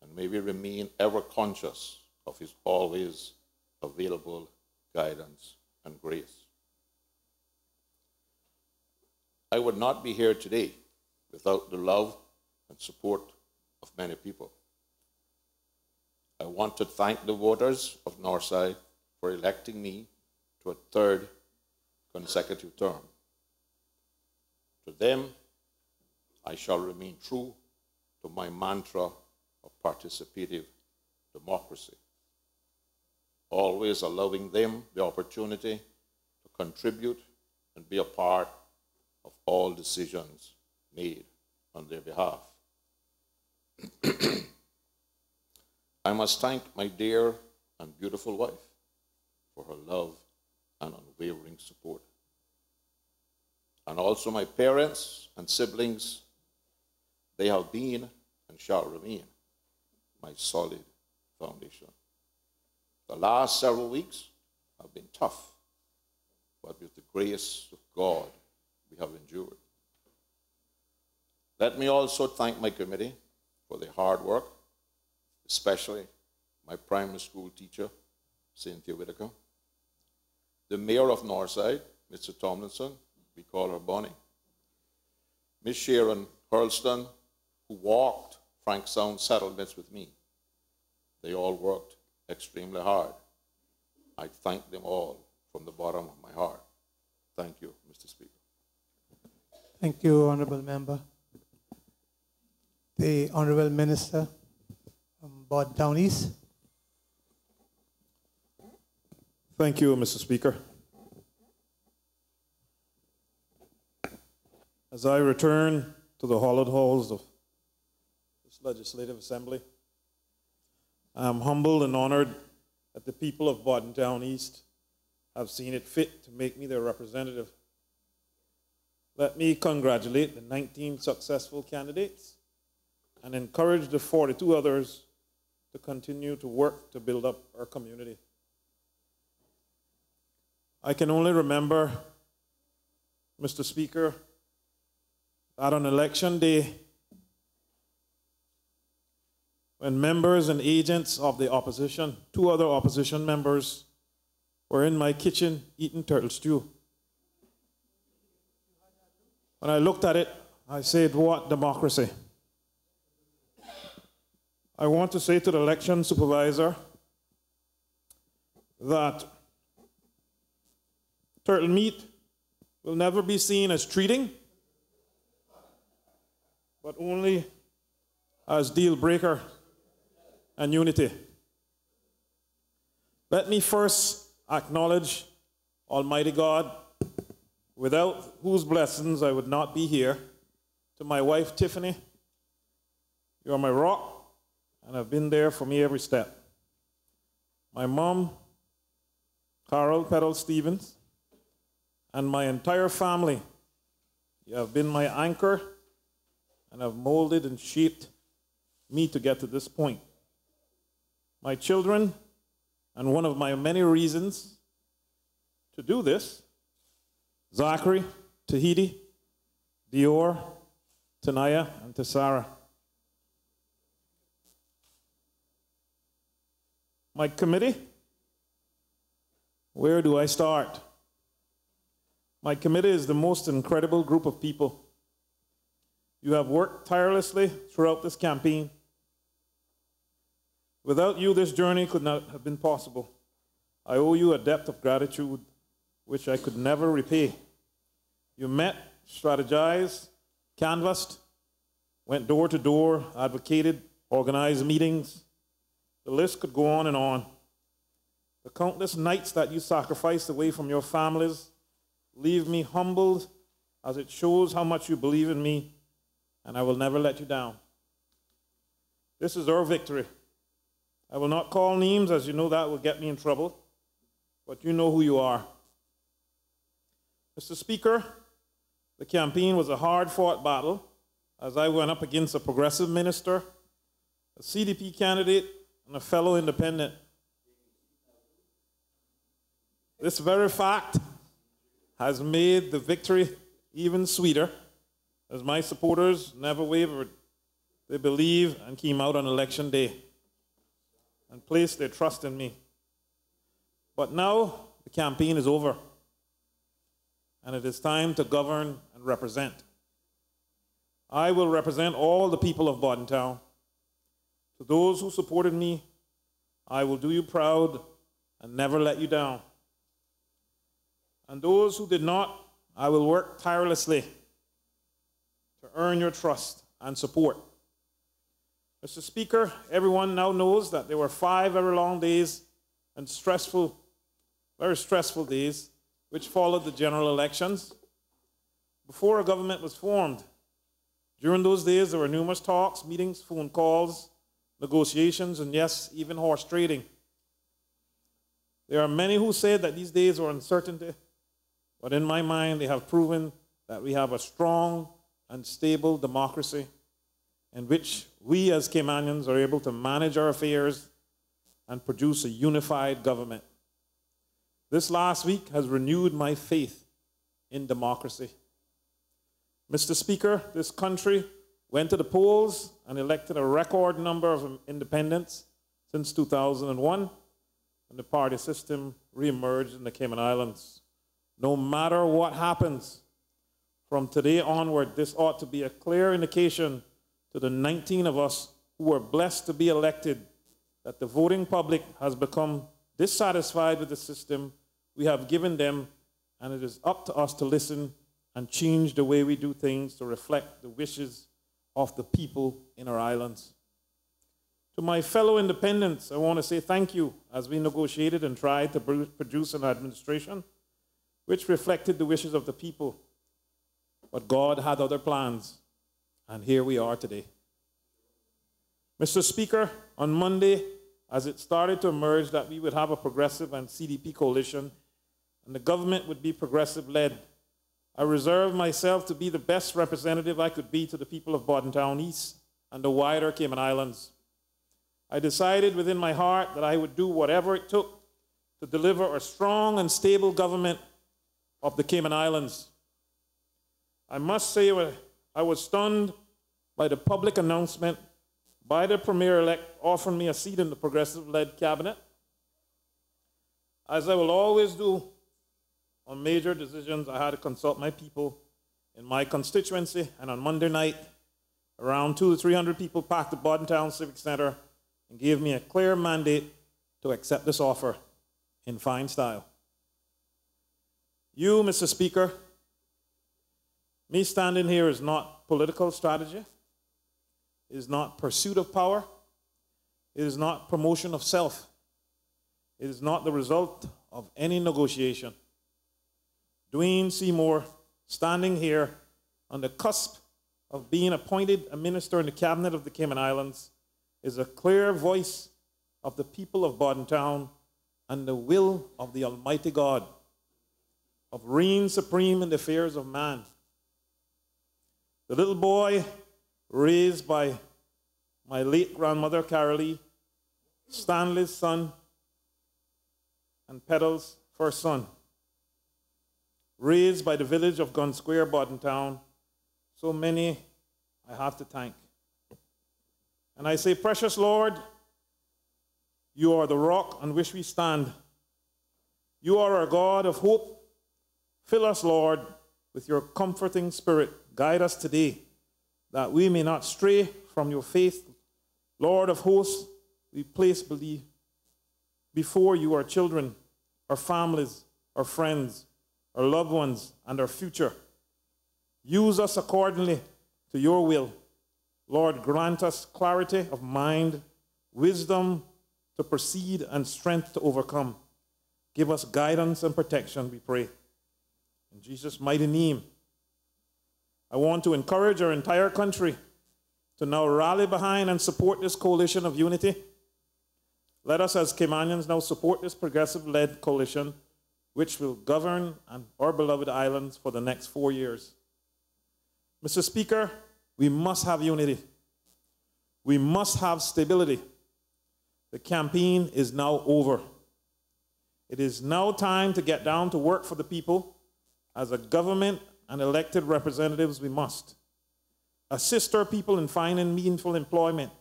and may we remain ever conscious of his always available guidance and grace. I would not be here today without the love and support of many people. I want to thank the voters of Northside for electing me to a third consecutive term. To them, I shall remain true to my mantra of participative democracy, always allowing them the opportunity to contribute and be a part of all decisions made on their behalf. I must thank my dear and beautiful wife for her love and unwavering support, and also my parents and siblings. They have been and shall remain my solid foundation. The last several weeks have been tough, but with the grace of God, we have endured. Let me also thank my committee for their hard work, especially my primary school teacher, Cynthia Whitaker, the mayor of Northside, Mr. Tomlinson, we call her Bonnie, Miss Sharon Hurlston, who walked Frank Sound settlements with me. They all worked extremely hard. I thank them all from the bottom of my heart. Thank you, Mr. Speaker. Thank you, Honorable Member. The Honorable Minister from Borden Town East. Thank you, Mr. Speaker. As I return to the hallowed halls of this Legislative Assembly, I am humbled and honored that the people of Borden Town East have seen it fit to make me their representative. Let me congratulate the 19 successful candidates and encourage the 42 others to continue to work to build up our community. I can only remember, Mr. Speaker, that on election day, when members and agents of the opposition, 2 other opposition members, were in my kitchen eating turtle stew. When I looked at it, I said, what democracy? I want to say to the election supervisor that turtle meat will never be seen as treating, but only as deal breaker and unity. Let me first acknowledge Almighty God, without whose blessings I would not be here. To my wife, Tiffany, you are my rock, and have been there for me every step. My mom, Carol Peddle Stevens, and my entire family, you have been my anchor and have molded and shaped me to get to this point. My children, and one of my many reasons to do this, Zachary, Tahiti, Dior, Tanaya, and Tessara. My committee, where do I start? My committee is the most incredible group of people. You have worked tirelessly throughout this campaign. Without you, this journey could not have been possible. I owe you a debt of gratitude which I could never repay. You met, strategized, canvassed, went door to door, advocated, organized meetings. The list could go on and on. The countless nights that you sacrificed away from your families leave me humbled, as it shows how much you believe in me, and I will never let you down. This is our victory. I will not call names, as you know that will get me in trouble, but you know who you are. Mr. Speaker, the campaign was a hard-fought battle, as I went up against a progressive minister, a CDP candidate, and a fellow independent. This very fact has made the victory even sweeter, as my supporters never wavered. They believed and came out on election day and placed their trust in me. But now the campaign is over, and it is time to govern and represent. I will represent all the people of Bordentown. To those who supported me, I will do you proud and never let you down. And those who did not, I will work tirelessly to earn your trust and support. Mr. Speaker, everyone now knows that there were 5 very long days and very stressful days which followed the general elections before a government was formed. During those days, there were numerous talks, meetings, phone calls, negotiations, and yes, even horse trading. There are many who said that these days were uncertainty, but in my mind, they have proven that we have a strong and stable democracy in which we as Caymanians are able to manage our affairs and produce a unified government. This last week has renewed my faith in democracy. Mr. Speaker, this country went to the polls and elected a record number of independents since 2001, and the party system reemerged in the Cayman Islands. No matter what happens, from today onward, this ought to be a clear indication to the 19 of us who were blessed to be elected that the voting public has become dissatisfied with the system we have given them, and it is up to us to listen and change the way we do things to reflect the wishes of the people in our islands. To my fellow independents, I want to say thank you as we negotiated and tried to produce an administration which reflected the wishes of the people. But God had other plans, and here we are today. Mr. Speaker, on Monday, as it started to emerge that we would have a progressive and CDP coalition, and the government would be progressive-led, I reserved myself to be the best representative I could be to the people of Bordentown East and the wider Cayman Islands. I decided within my heart that I would do whatever it took to deliver a strong and stable government of the Cayman Islands. I must say I was stunned by the public announcement by the Premier-elect offering me a seat in the progressive-led cabinet. As I will always do on major decisions, I had to consult my people in my constituency, and on Monday night, around 200 to 300 people packed the Bordentown Civic Center and gave me a clear mandate to accept this offer in fine style. You, Mr. Speaker, me standing here is not political strategy. It is not pursuit of power. It is not promotion of self. It is not the result of any negotiation. Dwayne Seymour, standing here on the cusp of being appointed a minister in the cabinet of the Cayman Islands, is a clear voice of the people of Bordentown and the will of the Almighty God, of reign supreme in the affairs of man. The little boy raised by my late grandmother, Carolee, Stanley's son, and Petal's first son, raised by the village of Gun Square, Bordentown, so many I have to thank. And I say, precious Lord, you are the rock on which we stand. You are our God of hope. Fill us, Lord, with your comforting spirit. Guide us today, that we may not stray from your faith. Lord of hosts, we place before you our children, our families, our friends, our loved ones, and our future. Use us accordingly to your will. Lord, grant us clarity of mind, wisdom to proceed, and strength to overcome. Give us guidance and protection, we pray. In Jesus' mighty name, I want to encourage our entire country to now rally behind and support this coalition of unity. Let us as Caymanians now support this progressive-led coalition which will govern our beloved islands for the next 4 years. Mr. Speaker, we must have unity. We must have stability. The campaign is now over. It is now time to get down to work for the people. As a government and elected representatives, we must assist our people in finding meaningful employment,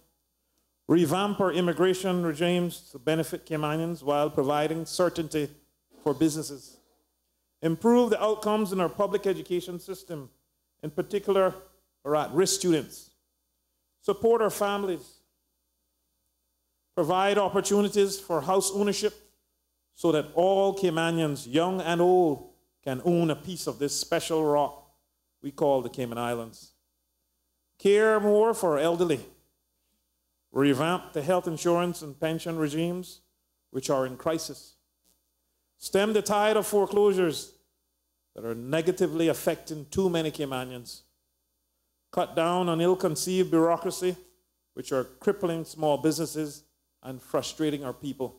revamp our immigration regimes to benefit Caymanians while providing certainty for businesses, improve the outcomes in our public education system, in particular our at-risk students, support our families, provide opportunities for house ownership so that all Caymanians, young and old, can own a piece of this special rock we call the Cayman Islands. Care more for our elderly, revamp the health insurance and pension regimes which are in crisis, stem the tide of foreclosures that are negatively affecting too many Caymanians, cut down on ill-conceived bureaucracy which are crippling small businesses and frustrating our people,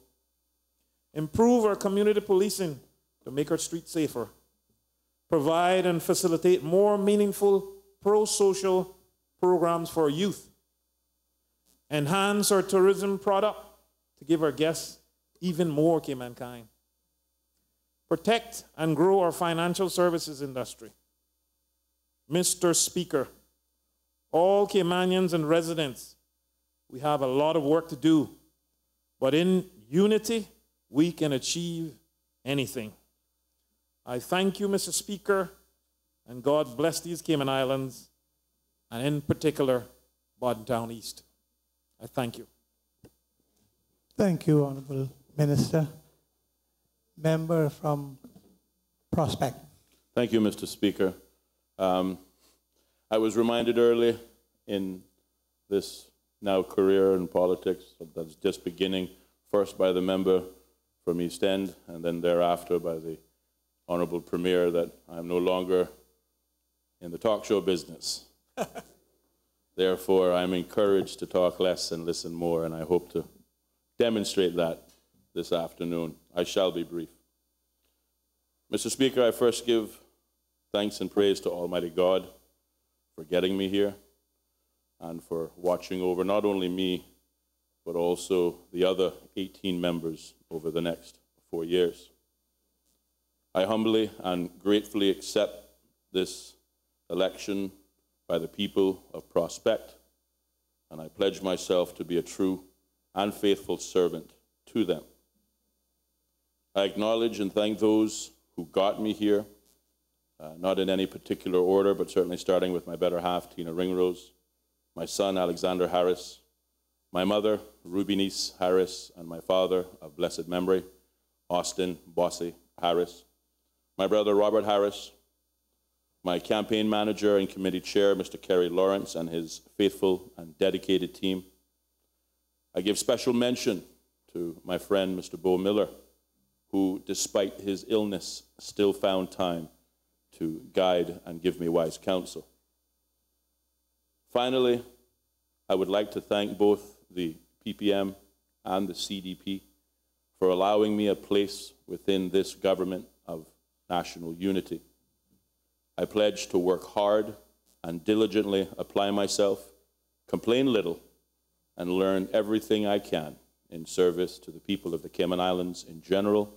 improve our community policing to make our streets safer, provide and facilitate more meaningful pro-social programs for our youth, enhance our tourism product to give our guests even more Caymankind, protect and grow our financial services industry. Mr. Speaker, all Caymanians and residents, we have a lot of work to do, but in unity, we can achieve anything. I thank you, Mr. Speaker, and God bless these Cayman Islands, and in particular, Bordentown East. I thank you. Thank you, Honorable Minister. Member from Prospect. Thank you, Mr. Speaker. I was reminded early in this now career in politics that's just beginning, first by the member from East End, and then thereafter by the Honorable Premier, that I'm no longer in the talk show business. Therefore, I'm encouraged to talk less and listen more, and I hope to demonstrate that this afternoon. I shall be brief. Mr. Speaker, I first give thanks and praise to Almighty God for getting me here and for watching over not only me, but also the other 18 members over the next 4 years. I humbly and gratefully accept this election by the people of Prospect, and I pledge myself to be a true and faithful servant to them. I acknowledge and thank those who got me here, not in any particular order, but certainly starting with my better half, Tina Ringrose, my son, Alexander Harris, my mother, Ruby Niece Harris, and my father of blessed memory, Austin Bossy Harris, my brother, Robert Harris, my campaign manager and committee chair, Mr. Kerry Lawrence, and his faithful and dedicated team. I give special mention to my friend, Mr. Bo Miller, who, despite his illness, still found time to guide and give me wise counsel. Finally, I would like to thank both the PPM and the CDP for allowing me a place within this government of national unity. I pledge to work hard and diligently apply myself, complain little, and learn everything I can in service to the people of the Cayman Islands in general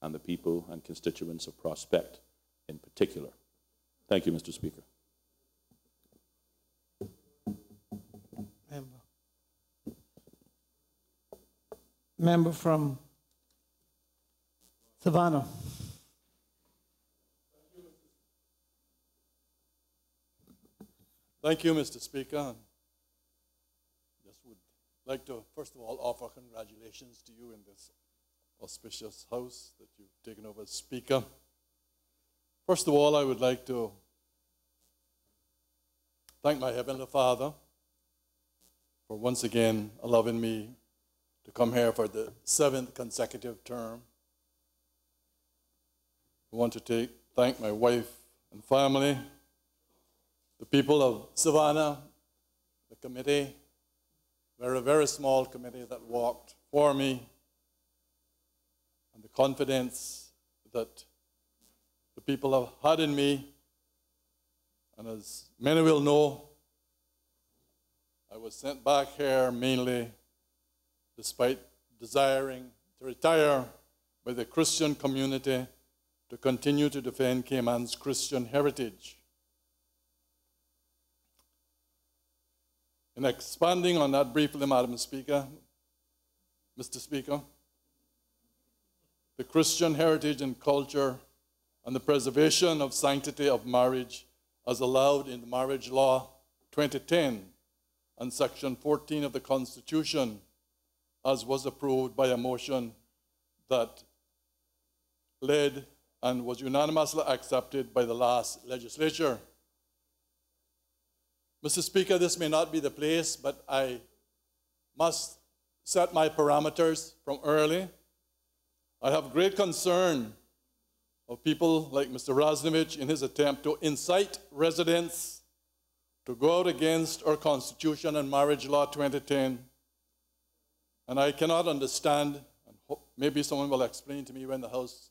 and the people and constituents of Prospect in particular. Thank you, Mr. Speaker. Member from Savannah. Thank you, Mr. Speaker. Just would like to, first of all, offer congratulations to you in this auspicious house that you've taken over as Speaker. First of all, I would like to thank my Heavenly Father for once again allowing me to come here for the 7th consecutive term. I want to thank my wife and family, the people of Savannah, the committee, very, very small committee that walked for me, and the confidence that the people have had in me. And as many will know, I was sent back here mainly despite desiring to retire by the Christian community to continue to defend Cayman's Christian heritage. In expanding on that briefly, Madam Speaker, Mr. Speaker, the Christian heritage and culture and the preservation of sanctity of marriage as allowed in the Marriage Law 2010 and Section 14 of the Constitution, as was approved by a motion that led and was unanimously accepted by the last legislature. Mr. Speaker, this may not be the place, but I must set my parameters from early. I have great concern of people like Mr. Raznovich in his attempt to incite residents to go out against our Constitution and Marriage Law 2010. And I cannot understand, and maybe someone will explain to me when the House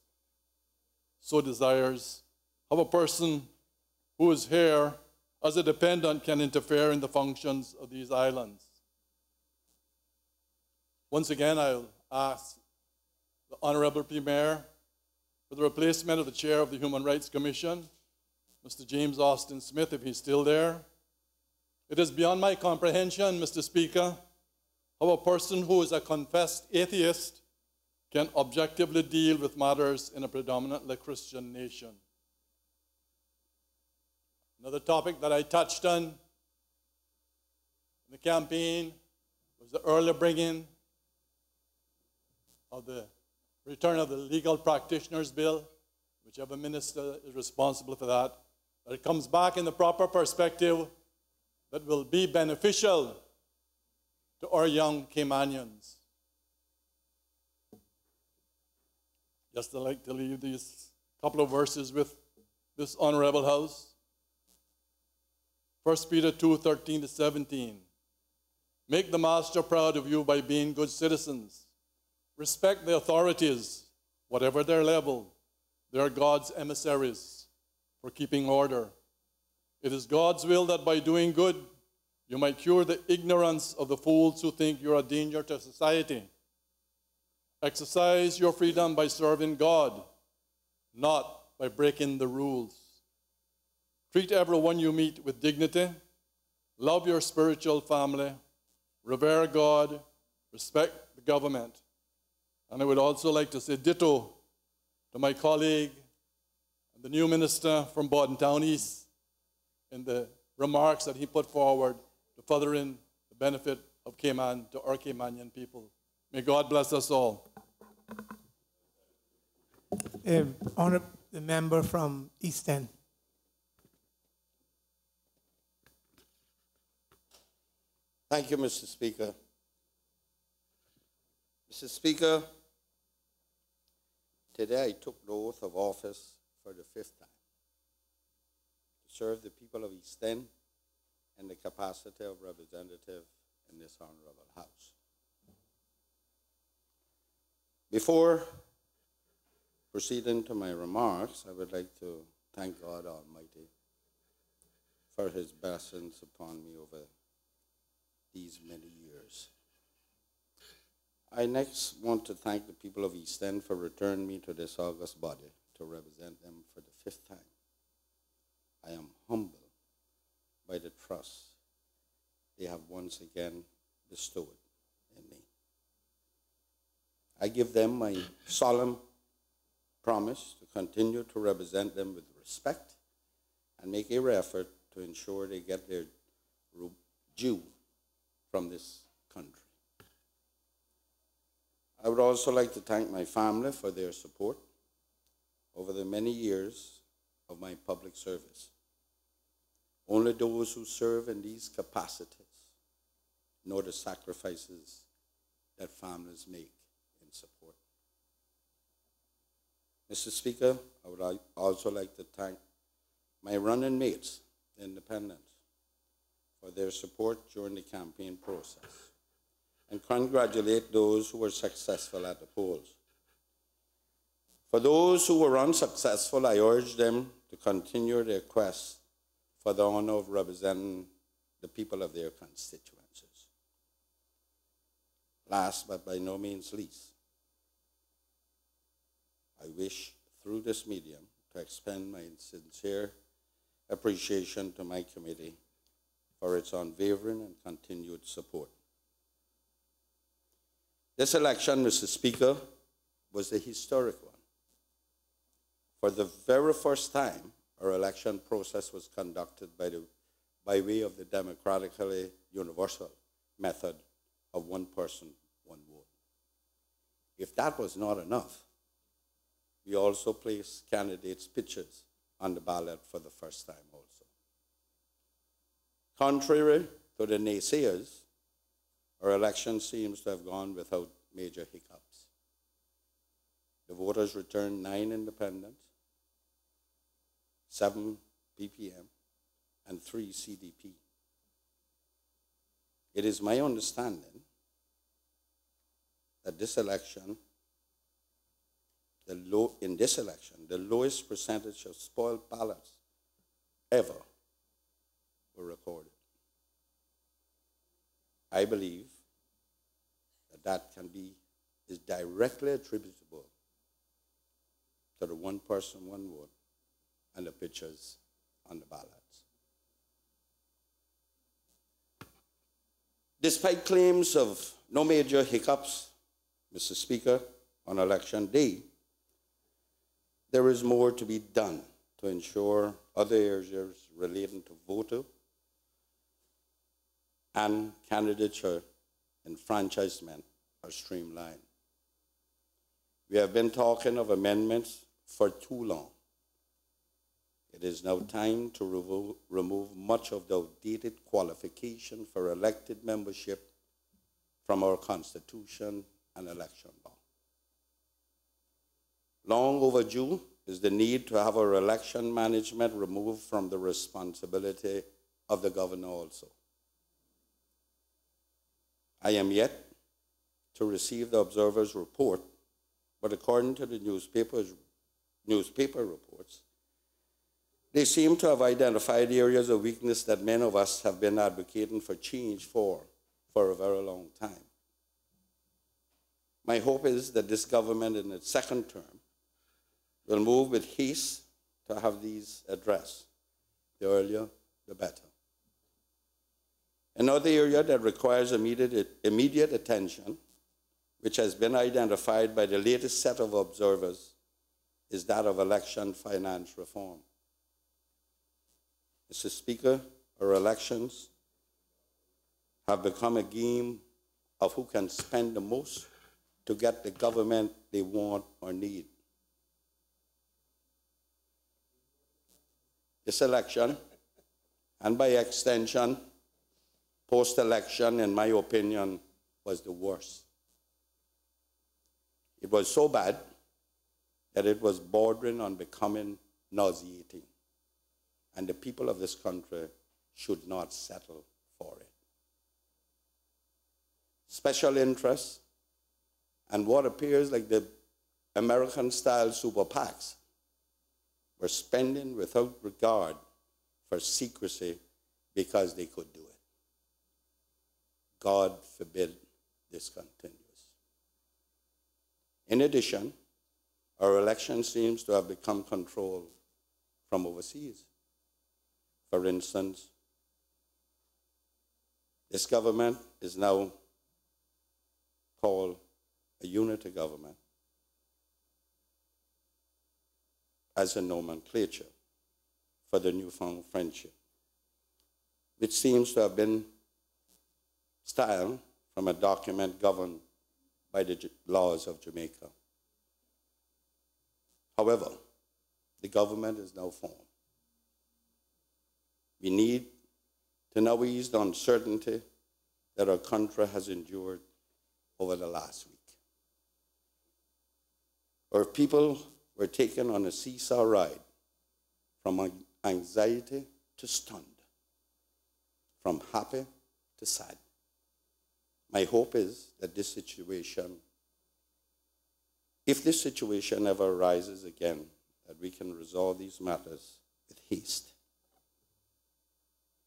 so desires, how a person who is here as a dependent can interfere in the functions of these islands. Once again, I'll ask the Honorable Premier for the replacement of the chair of the Human Rights Commission, Mr. James Austin Smith, if he's still there. It is beyond my comprehension, Mr. Speaker, how a person who is a confessed atheist can objectively deal with matters in a predominantly Christian nation. Another topic that I touched on in the campaign was the early bringing of the return of the Legal Practitioners Bill, whichever minister is responsible for that, that it comes back in the proper perspective that will be beneficial to our young Caymanians. Just I'd like to leave these couple of verses with this honorable House. 1 Peter 2:13-17. Make the master proud of you by being good citizens. Respect the authorities, whatever their level. They are God's emissaries for keeping order. It is God's will that by doing good, you might cure the ignorance of the fools who think you're a danger to society. Exercise your freedom by serving God, not by breaking the rules. Treat everyone you meet with dignity. Love your spiritual family. Revere God. Respect the government. And I would also like to say ditto to my colleague, the new minister from Bordentown East, in the remarks that he put forward to furthering the benefit of Cayman to our Caymanian people. May God bless us all. Honour the member from East End. Thank you, Mr. Speaker. Mr. Speaker, today I took the oath of office for the 5th time to serve the people of East End in the capacity of representative in this honorable House. Before proceeding to my remarks, I would like to thank God Almighty for his blessings upon me over these many years. I next want to thank the people of East End for returning me to this august body to represent them for the 5th time. I am humbled by the trust they have once again bestowed in me. I give them my solemn promise to continue to represent them with respect and make every effort to ensure they get their due from this country. I would also like to thank my family for their support over the many years of my public service. Only those who serve in these capacities know the sacrifices that families make in support. Mr. Speaker, I would also like to thank my running mates, the independents, for their support during the campaign process, and congratulate those who were successful at the polls. For those who were unsuccessful, I urge them to continue their quest for the honor of representing the people of their constituencies. Last but by no means least, I wish through this medium to extend my sincere appreciation to my committee for its unwavering and continued support. This election, Mr. Speaker, was a historic one. For the very first time, our election process was conducted by way of the democratically universal method of one person, one vote. If that was not enough, we also placed candidates' pictures on the ballot for the first time also. Contrary to the naysayers, our election seems to have gone without major hiccups. The voters returned 9 independents, 7 PPM, and 3 CDP. It is my understanding that in this election, the lowest percentage of spoiled ballots ever were recorded. I believe that is directly attributable to the one person, one vote, and the pictures on the ballots. Despite claims of no major hiccups, Mr. Speaker, on election day, there is more to be done to ensure other areas relating to voter and candidature enfranchisement are streamlined. We have been talking of amendments for too long. It is now time to remove much of the outdated qualification for elected membership from our Constitution and election law. Long overdue is the need to have our election management removed from the responsibility of the governor also. I am yet to receive the observer's report, but according to the newspaper reports, they seem to have identified areas of weakness that many of us have been advocating for change for a very long time. My hope is that this government in its second term will move with haste to have these addressed. The earlier, the better. Another area that requires immediate attention, which has been identified by the latest set of observers, is that of election finance reform. Mr. Speaker, our elections have become a game of who can spend the most to get the government they want or need. This election, and by extension, post-election, in my opinion, was the worst. It was so bad that it was bordering on becoming nauseating, and the people of this country should not settle for it. Special interests and what appears like the American-style super PACs were spending without regard for secrecy because they could do it. God forbid this continues. In addition, our election seems to have become controlled from overseas. For instance, this government is now called a unity government as a nomenclature for the newfound friendship, which seems to have been styled from a document governed by the laws of Jamaica. However, the government is now formed. We need to now ease the uncertainty that our country has endured over the last week. Our people were taken on a seesaw ride from anxiety to stunned, from happy to sad. My hope is that this situation, if this situation ever arises again, that we can resolve these matters with haste.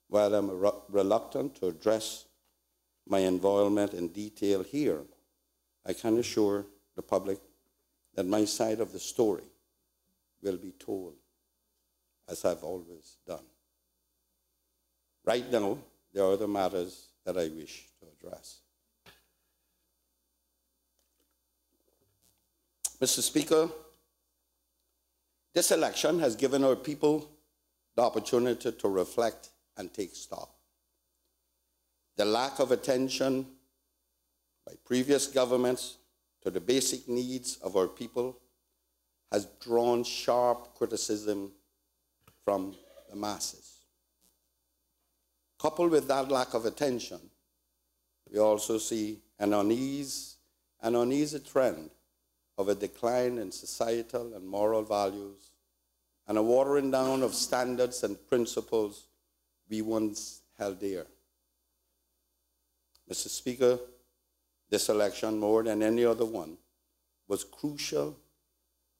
While I'm reluctant to address my involvement in detail here, I can assure the public that my side of the story will be told, as I've always done. Right now, there are other matters that I wish to address. Mr. Speaker, this election has given our people the opportunity to reflect and take stock. The lack of attention by previous governments to the basic needs of our people has drawn sharp criticism from the masses. Coupled with that lack of attention, we also see an uneasy trend of a decline in societal and moral values and a watering down of standards and principles we once held dear. Mr. Speaker, this election, more than any other one, was crucial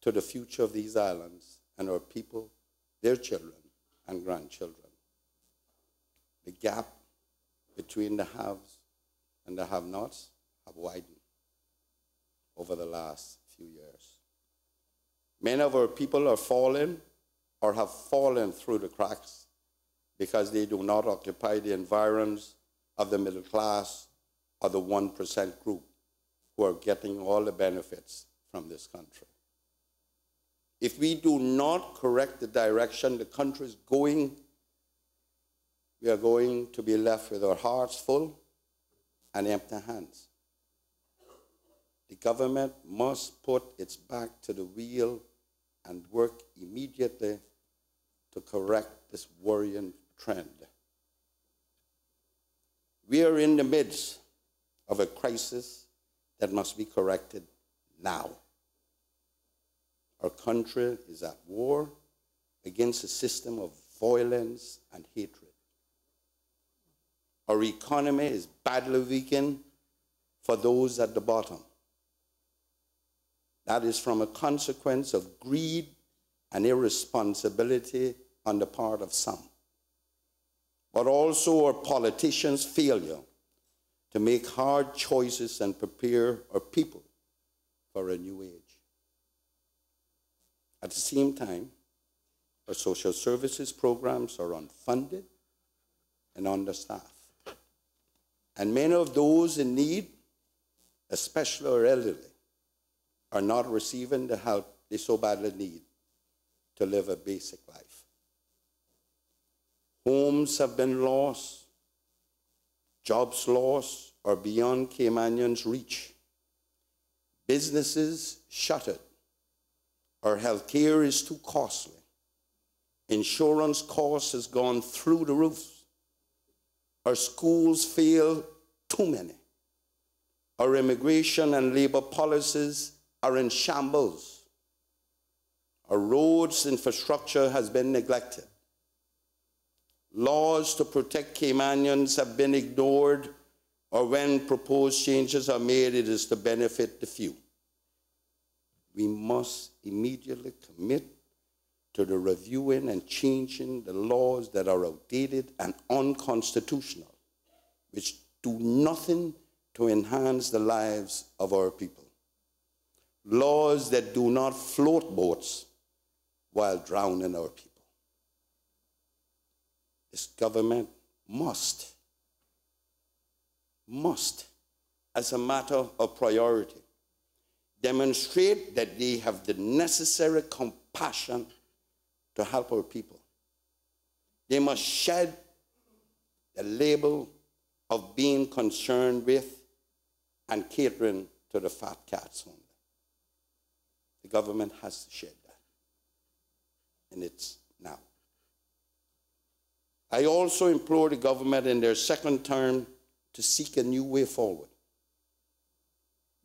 to the future of these islands and our people, their children and grandchildren. The gap between the haves and the have-nots have widened over the last few years. Many of our people are falling or have fallen through the cracks because they do not occupy the environs of the middle class or the 1% group who are getting all the benefits from this country. If we do not correct the direction the country is going, we are going to be left with our hearts full and empty hands. The government must put its back to the wheel and work immediately to correct this worrying trend. We are in the midst of a crisis that must be corrected now. Our country is at war against a system of violence and hatred. Our economy is badly weakened for those at the bottom. That is from a consequence of greed and irresponsibility on the part of some, but also our politicians' failure to make hard choices and prepare our people for a new age. At the same time, our social services programs are unfunded and understaffed. And many of those in need, especially our elderly, are not receiving the help they so badly need to live a basic life. Homes have been lost, jobs lost or beyond Caymanians' reach, businesses shuttered, our health care is too costly, insurance costs has gone through the roof, our schools fail too many, our immigration and labor policies are in shambles, our roads infrastructure has been neglected, laws to protect Caymanians have been ignored, or when proposed changes are made, it is to benefit the few. We must immediately commit to the reviewing and changing the laws that are outdated and unconstitutional, which do nothing to enhance the lives of our people. Laws that do not float boats while drowning our people. This government must, as a matter of priority, demonstrate that they have the necessary compassion to help our people. They must shed the label of being concerned with and catering to the fat cats only. The government has to shed that, and it's now. I also implore the government in their second term to seek a new way forward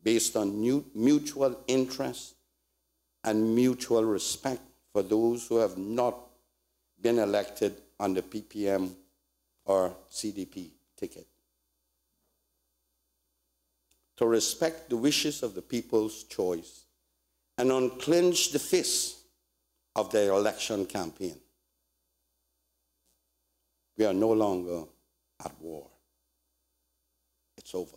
based on mutual interest and mutual respect for those who have not been elected on the PPM or CDP ticket. To respect the wishes of the people's choice and unclench the fist of their election campaign. We are no longer at war. It's over.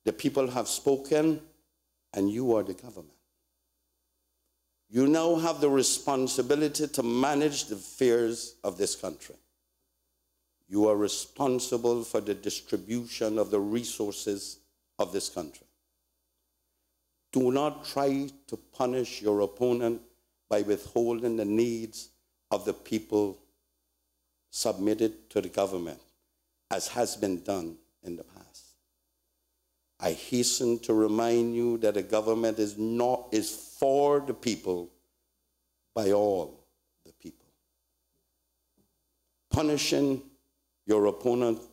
The people have spoken, and you are the government. You now have the responsibility to manage the affairs of this country. You are responsible for the distribution of the resources of this country. Do not try to punish your opponent by withholding the needs of the people submitted to the government, as has been done in the past. I hasten to remind you that the government is for the people, by all the people. Punishing your opponents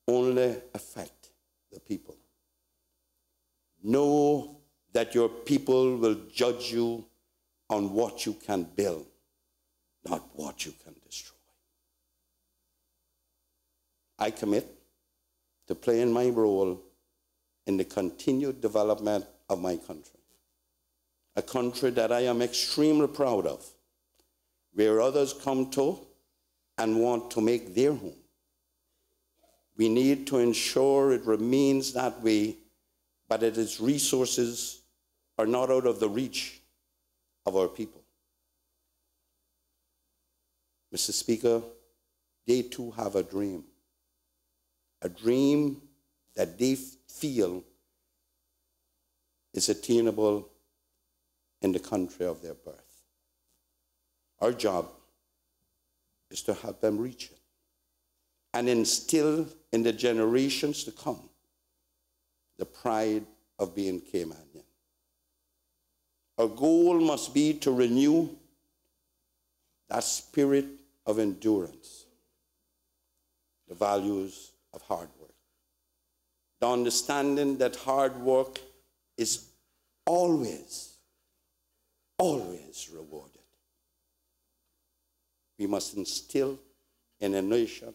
only affect the people. Know that your people will judge you on what you can build, not what you can destroy. I commit to playing my role in the continued development of my country, a country that I am extremely proud of, where others come to and want to make their home. We need to ensure it remains that way, but that its resources are not out of the reach of our people. Mr. Speaker, they too have a dream that they feel is attainable in the country of their birth. Our job is to help them reach it and instill in the generations to come the pride of being Caymanian. Our goal must be to renew that spirit of endurance, the values of hard work, the understanding that hard work is always rewarded. We must instill in a nation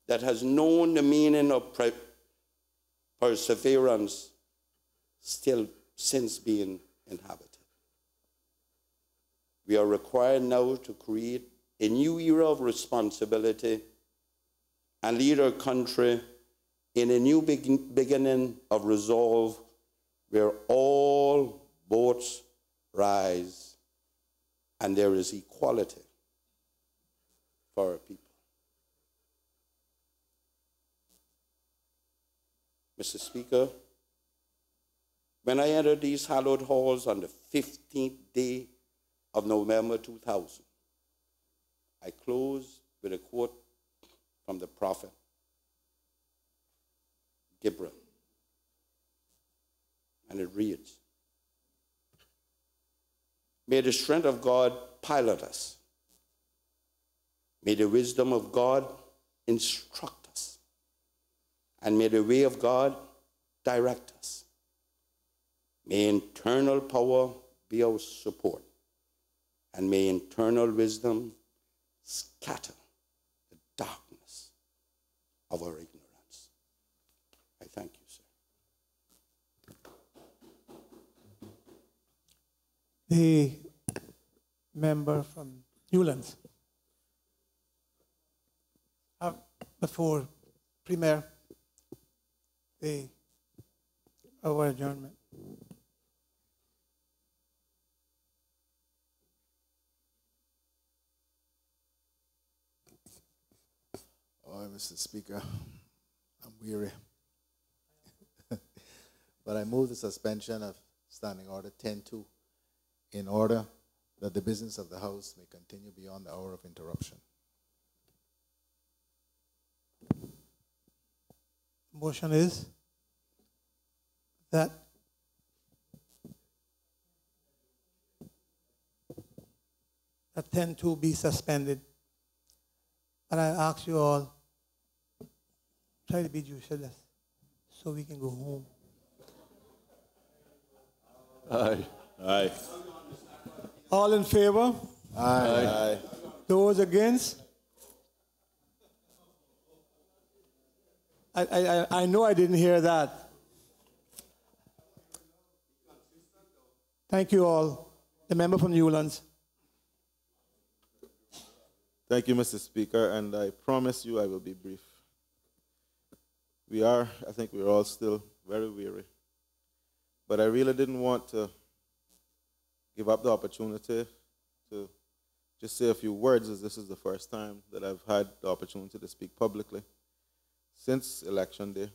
that has known the meaning of perseverance still since being inhabited. We are required now to create a new era of responsibility and lead our country in a new beginning of resolve where all boats rise and there is equality for our people. Mr. Speaker, when I entered these hallowed halls on the 15th day of November 2000, I closed with a quote from the prophet Gabriel, and it reads, "May the strength of God pilot us. May the wisdom of God instruct us. And may the way of God direct us. May internal power be our support. And may internal wisdom scatter the darkness of our ignorance." I thank you, sir. The member from Newlands. Before Premier, our adjournment. Oh, Mr. Speaker, I'm weary. But I move the suspension of Standing Order 10-2 in order that the business of the House may continue beyond the hour of interruption. Motion is that that 10-2 be suspended. And I ask you all Try to be judicious so we can go home. Aye. Aye. All in favor? Aye. Aye. Those against? I know I didn't hear that. Thank you all. The member from Newlands. Thank you, Mr. Speaker, and I promise you I will be brief. I think we're all still very weary. But I really didn't want to give up the opportunity to just say a few words, as this is the first time that I've had the opportunity to speak publicly since Election Day.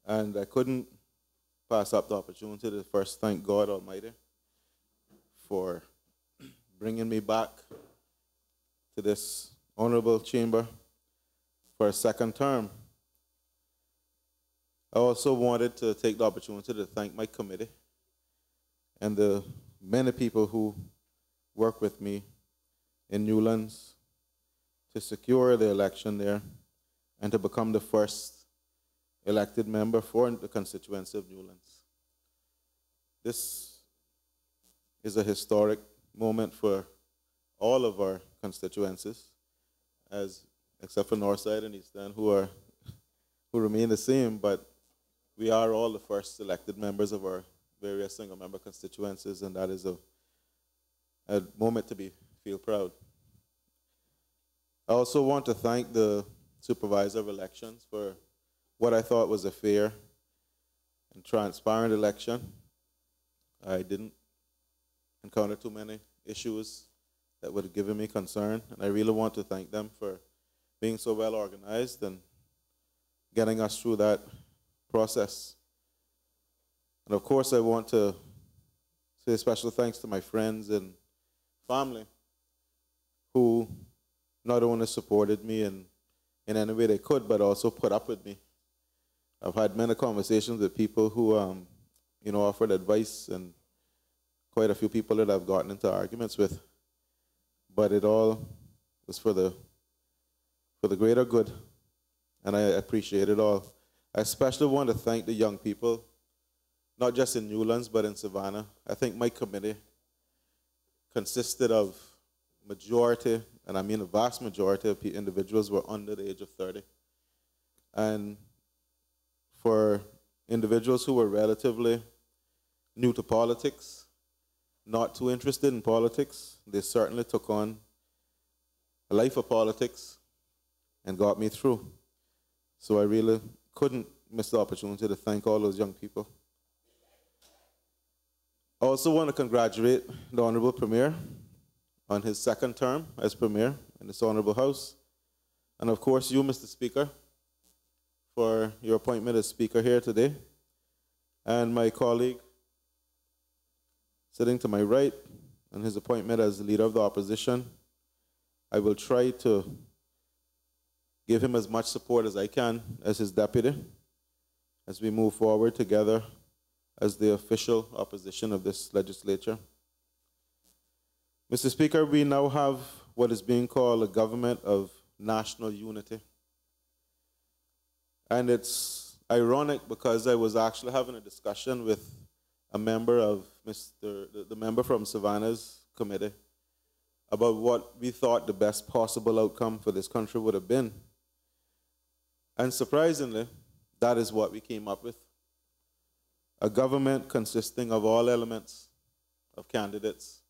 And I couldn't pass up the opportunity to first thank God Almighty for bringing me back to this honorable chamber for a second term. I also wanted to take the opportunity to thank my committee and the many people who work with me in Newlands to secure the election there and to become the first elected member for the constituency of Newlands. This is a historic moment for all of our constituencies, except for Northside and East End, who remain the same, but we are all the first elected members of our various single-member constituencies, and that is a moment to feel proud. I also want to thank the Supervisor of Elections for what I thought was a fair and transparent election. I didn't encounter too many issues that would have given me concern, and I really want to thank them for being so well organized and getting us through that process. And of course, I want to say special thanks to my friends and family who not only supported me in any way they could, but also put up with me. I've had many conversations with people who, offered advice, and quite a few people that I've gotten into arguments with. But it all was for the greater good, and I appreciate it all. I especially want to thank the young people, not just in Newlands, but in Savannah. I think my committee consisted of majority, and I mean a vast majority of individuals were under the age of 30. And for individuals who were relatively new to politics, not too interested in politics, they certainly took on a life of politics and got me through. So I really couldn't miss the opportunity to thank all those young people. I also want to congratulate the Honorable Premier on his second term as Premier in this Honorable House. And of course you, Mr. Speaker, for your appointment as Speaker here today. And my colleague sitting to my right and his appointment as the Leader of the Opposition. I will try to give him as much support as I can as his deputy as we move forward together as the official opposition of this legislature. Mr. Speaker, we now have what is being called a government of national unity. And it's ironic because I was actually having a discussion with a member of the member from Savannah's committee about what we thought the best possible outcome for this country would have been. And surprisingly, that is what we came up with. A government consisting of all elements of candidates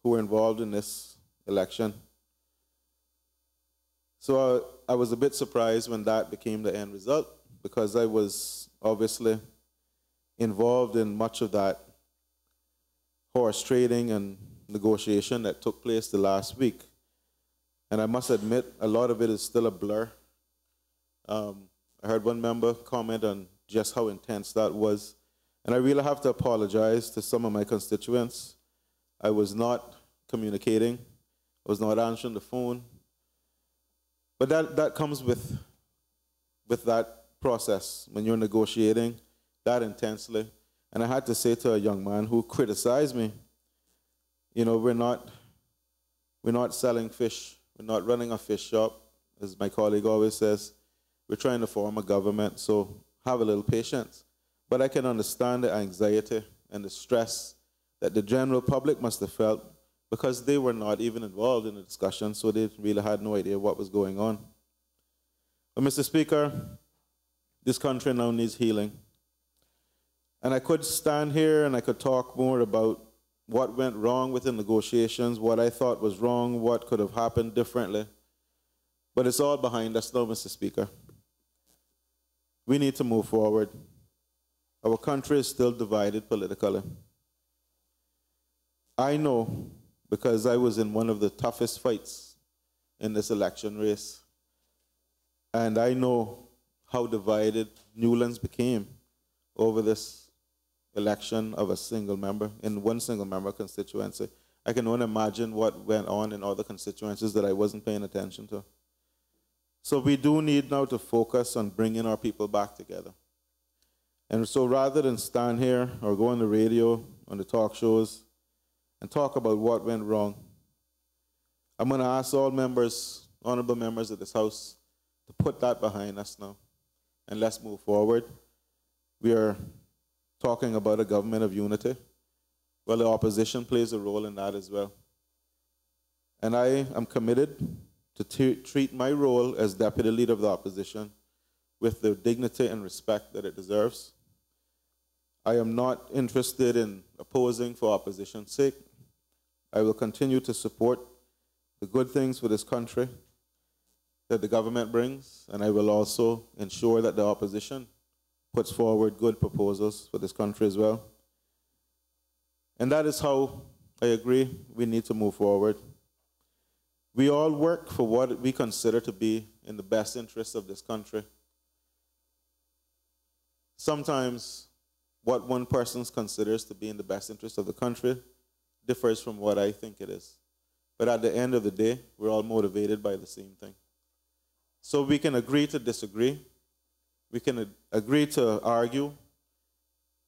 who were involved in this election. So I was a bit surprised when that became the end result, because I was obviously involved in much of that horse trading and negotiation that took place the last week. And I must admit, a lot of it is still a blur. I heard one member comment on just how intense that was. And I really have to apologize to some of my constituents. I was not communicating. I was not answering the phone. But that comes with that process when you're negotiating that intensely. And I had to say to a young man who criticized me, we're not selling fish. We're not running a fish shop, as my colleague always says. We're trying to form a government, so have a little patience. But I can understand the anxiety and the stress that the general public must have felt because they were not even involved in the discussion, so they really had no idea what was going on. But Mr. Speaker, this country now needs healing. And I could stand here and I could talk more about what went wrong with the negotiations, what I thought was wrong, what could have happened differently. But it's all behind us now, Mr. Speaker. We need to move forward. Our country is still divided politically. I know because I was in one of the toughest fights in this election race. And I know how divided Newlands became over this election of a single member, in one single member constituency. I can only imagine what went on in other constituencies that I wasn't paying attention to. So we do need now to focus on bringing our people back together. And so rather than stand here or go on the radio, on the talk shows, and talk about what went wrong, I'm going to ask all members, honorable members of this House, to put that behind us now, and let's move forward. We are talking about a government of unity. Well, the opposition plays a role in that as well. And I am committed to treat my role as Deputy Leader of the Opposition with the dignity and respect that it deserves. I am not interested in opposing for opposition's sake. I will continue to support the good things for this country that the government brings, and I will also ensure that the opposition puts forward good proposals for this country as well. And that is how I agree we need to move forward. We all work for what we consider to be in the best interest of this country. Sometimes what one person considers to be in the best interest of the country differs from what I think it is. But at the end of the day, we're all motivated by the same thing. So we can agree to disagree. We can agree to argue.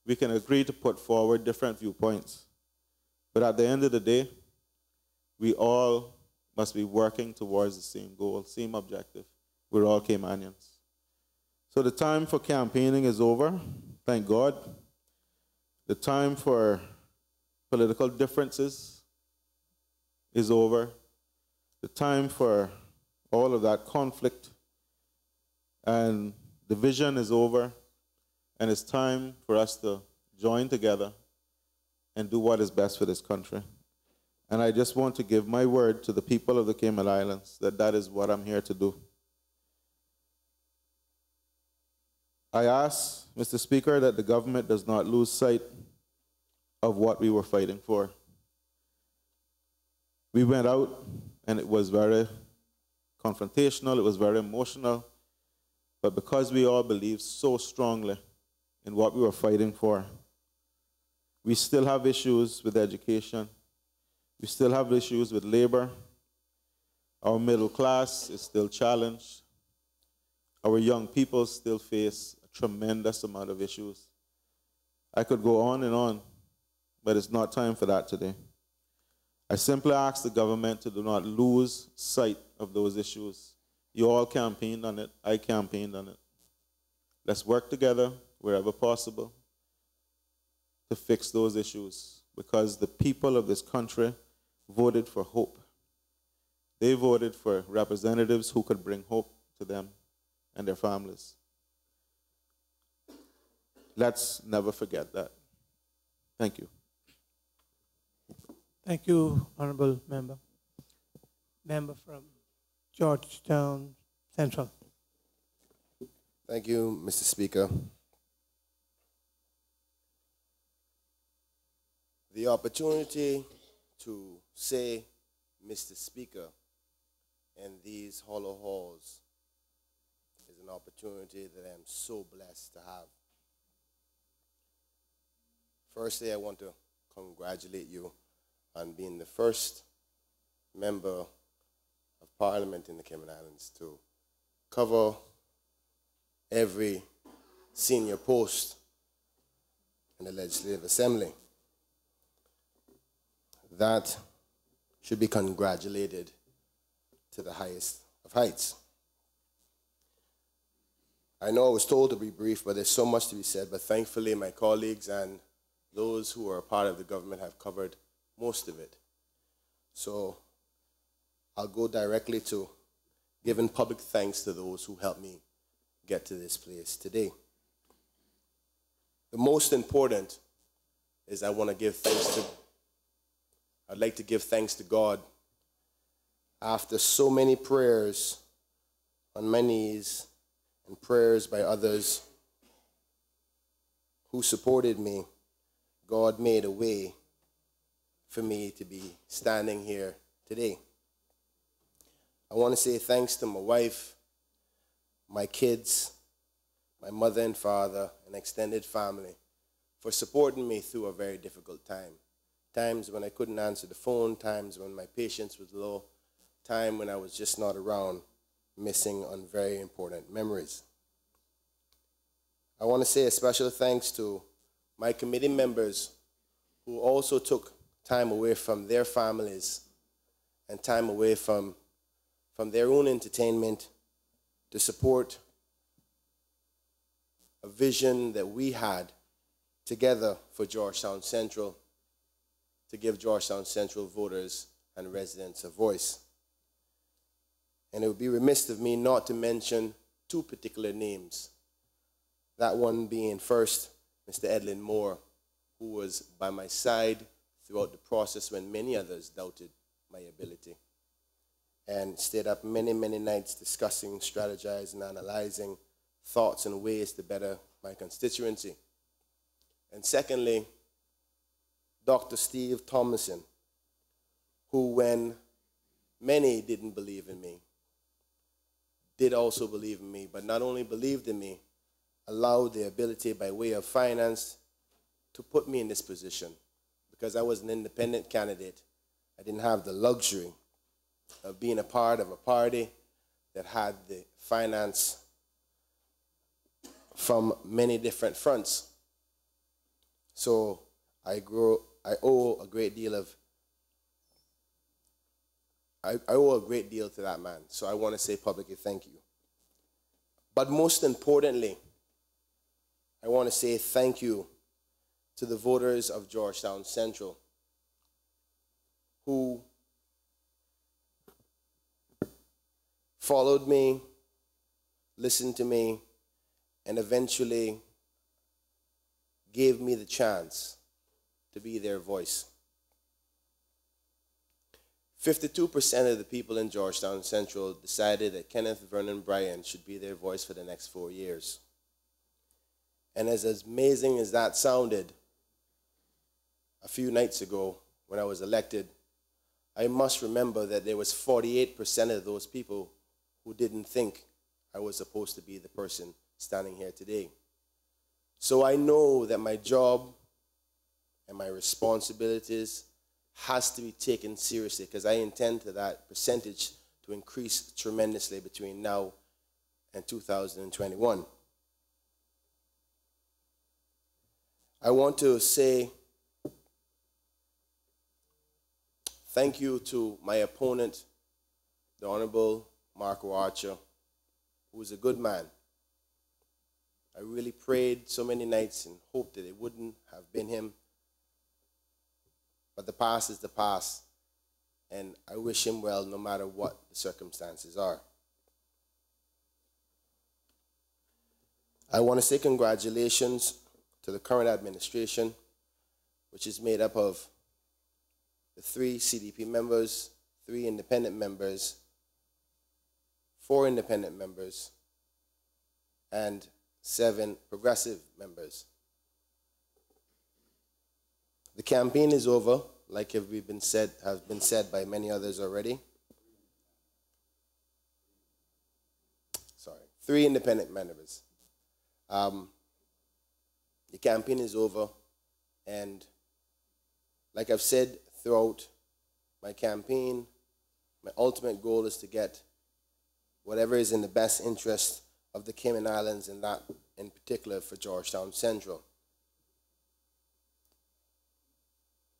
We can agree to put forward different viewpoints. But at the end of the day, we all must be working towards the same goal, same objective. We're all Caymanians. So the time for campaigning is over, thank God. The time for political differences is over. The time for all of that conflict and division is over. And it's time for us to join together and do what is best for this country. And I just want to give my word to the people of the Cayman Islands that that is what I'm here to do. I ask, Mr. Speaker, that the government does not lose sight of what we were fighting for. We went out and it was very confrontational, it was very emotional, but because we all believed so strongly in what we were fighting for, we still have issues with education. We still have issues with labor. Our middle class is still challenged. Our young people still face a tremendous amount of issues. I could go on and on, but it's not time for that today. I simply ask the government to do not lose sight of those issues. You all campaigned on it. I campaigned on it. Let's work together wherever possible to fix those issues, because the people of this country voted for hope. They voted for representatives who could bring hope to them and their families. Let's never forget that. Thank you. Thank you, Honorable Member. Member from Georgetown Central. Thank you, Mr. Speaker. The opportunity to say, Mr. Speaker, in these hollow halls is an opportunity that I am so blessed to have. Firstly, I want to congratulate you on being the first member of Parliament in the Cayman Islands to cover every senior post in the Legislative Assembly. That should be congratulated to the highest of heights. I know I was told to be brief, but there's so much to be said. But thankfully, my colleagues and those who are a part of the government have covered most of it. So I'll go directly to giving public thanks to those who helped me get to this place today. The most important is I'd like to give thanks to God. After so many prayers on my knees and prayers by others who supported me, God made a way for me to be standing here today. I want to say thanks to my wife, my kids, my mother and father, and extended family for supporting me through a very difficult time. Times when I couldn't answer the phone, times when my patience was low, time when I was just not around, missing on very important memories. I want to say a special thanks to my committee members who also took time away from their families and time away from their own entertainment to support a vision that we had together for Georgetown Central, to give Georgetown Central voters and residents a voice. And it would be remiss of me not to mention two particular names. That one being first, Mr. Edlin Moore, who was by my side throughout the process when many others doubted my ability, and stayed up many, many nights discussing, strategizing, analyzing thoughts and ways to better my constituency. And secondly, Dr. Steve Thomason, who, when many didn't believe in me, did also believe in me, but not only believed in me, allowed the ability by way of finance to put me in this position. Because I was an independent candidate, I didn't have the luxury of being a part of a party that had the finance from many different fronts. So I owe a great deal to that man. So I want to say publicly thank you. But most importantly, I want to say thank you to the voters of Georgetown Central who followed me, listened to me, and eventually gave me the chance to be their voice. 52% of the people in Georgetown Central decided that Kenneth Vernon Bryan should be their voice for the next 4 years. And as amazing as that sounded, a few nights ago when I was elected, I must remember that there was 48% of those people who didn't think I was supposed to be the person standing here today. So I know that my job and my responsibilities has to be taken seriously, because I intend for that percentage to increase tremendously between now and 2021. I want to say thank you to my opponent, the Honorable Marco Archer, who is a good man. I really prayed so many nights and hoped that it wouldn't have been him. But the past is the past, and I wish him well no matter what the circumstances are. I want to say congratulations to the current administration, which is made up of the 3 CDP members, 3 independent members, 4 independent members, and 7 progressive members. The campaign is over, like has been said by many others already. Sorry, 3 independent members. The campaign is over, and like I've said throughout my campaign, my ultimate goal is to get whatever is in the best interest of the Cayman Islands, and that in particular for Georgetown Central.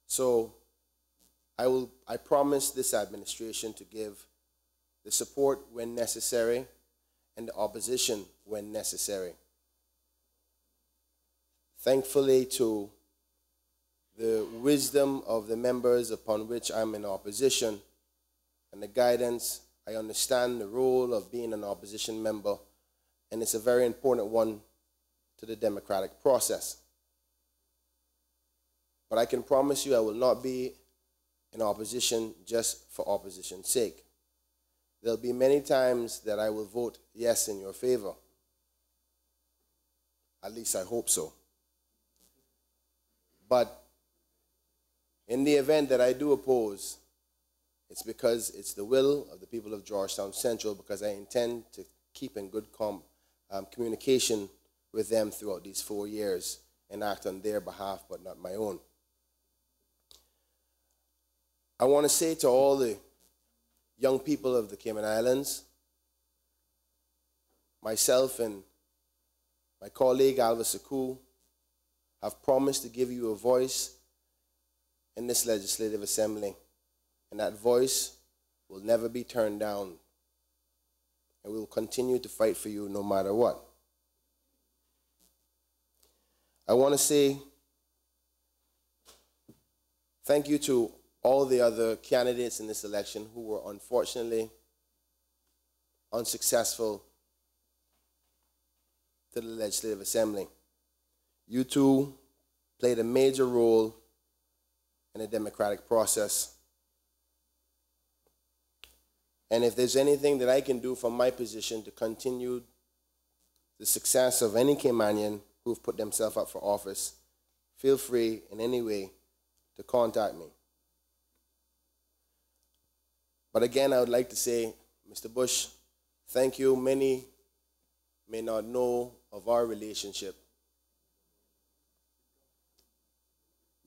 So I promise this administration to give the support when necessary and the opposition when necessary. Thankfully to the wisdom of the members upon which I'm in opposition and the guidance, I understand the role of being an opposition member, and it's a very important one to the democratic process. But I can promise you I will not be in opposition just for opposition's sake. There'll be many times that I will vote yes in your favor. At least I hope so. But in the event that I do oppose, it's because it's the will of the people of Georgetown Central, because I intend to keep in good communication with them throughout these 4 years and act on their behalf, but not my own. I want to say to all the young people of the Cayman Islands, myself and my colleague Alva Saku have promised to give you a voice in this legislative assembly, and that voice will never be turned down, and we will continue to fight for you no matter what. I want to say thank you to all the other candidates in this election who were unfortunately unsuccessful to the Legislative Assembly. You two played a major role in the democratic process. And if there's anything that I can do from my position to continue the success of any Caymanian who've put themselves up for office, feel free in any way to contact me. But again, I would like to say, Mr. Bush, thank you. Many may not know of our relationship.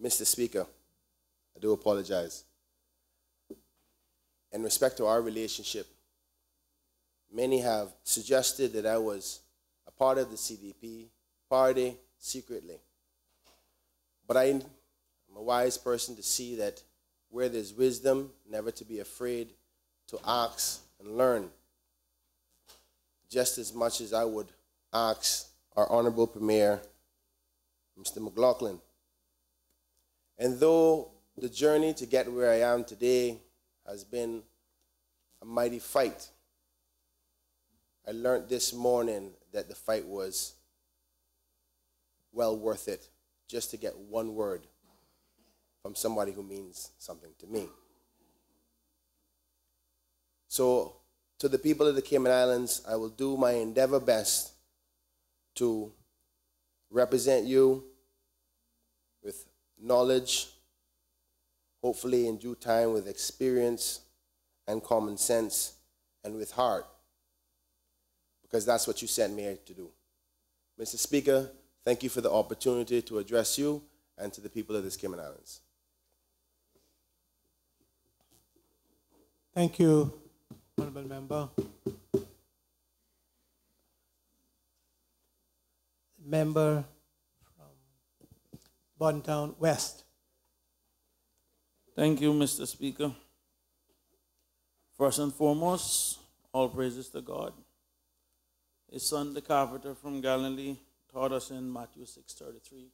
Mr. Speaker, I do apologize. In respect to our relationship, many have suggested that I was a part of the CDP party secretly. But I'm a wise person to see that where there's wisdom, never to be afraid to ask and learn. Just as much as I would ask our Honorable Premier, Mr. McLaughlin. And though the journey to get where I am today has been a mighty fight, I learned this morning that the fight was well worth it, just to get one word from somebody who means something to me. So, to the people of the Cayman Islands, I will do my endeavor best to represent you with knowledge, hopefully in due time with experience and common sense, and with heart, because that's what you sent me here to do. Mr. Speaker, thank you for the opportunity to address you and to the people of the Cayman Islands. Thank you, Honorable Member. Member from Bontown West. Thank you, Mr. Speaker. First and foremost, all praises to God. His son, the carpenter from Galilee, taught us in Matthew 6:33,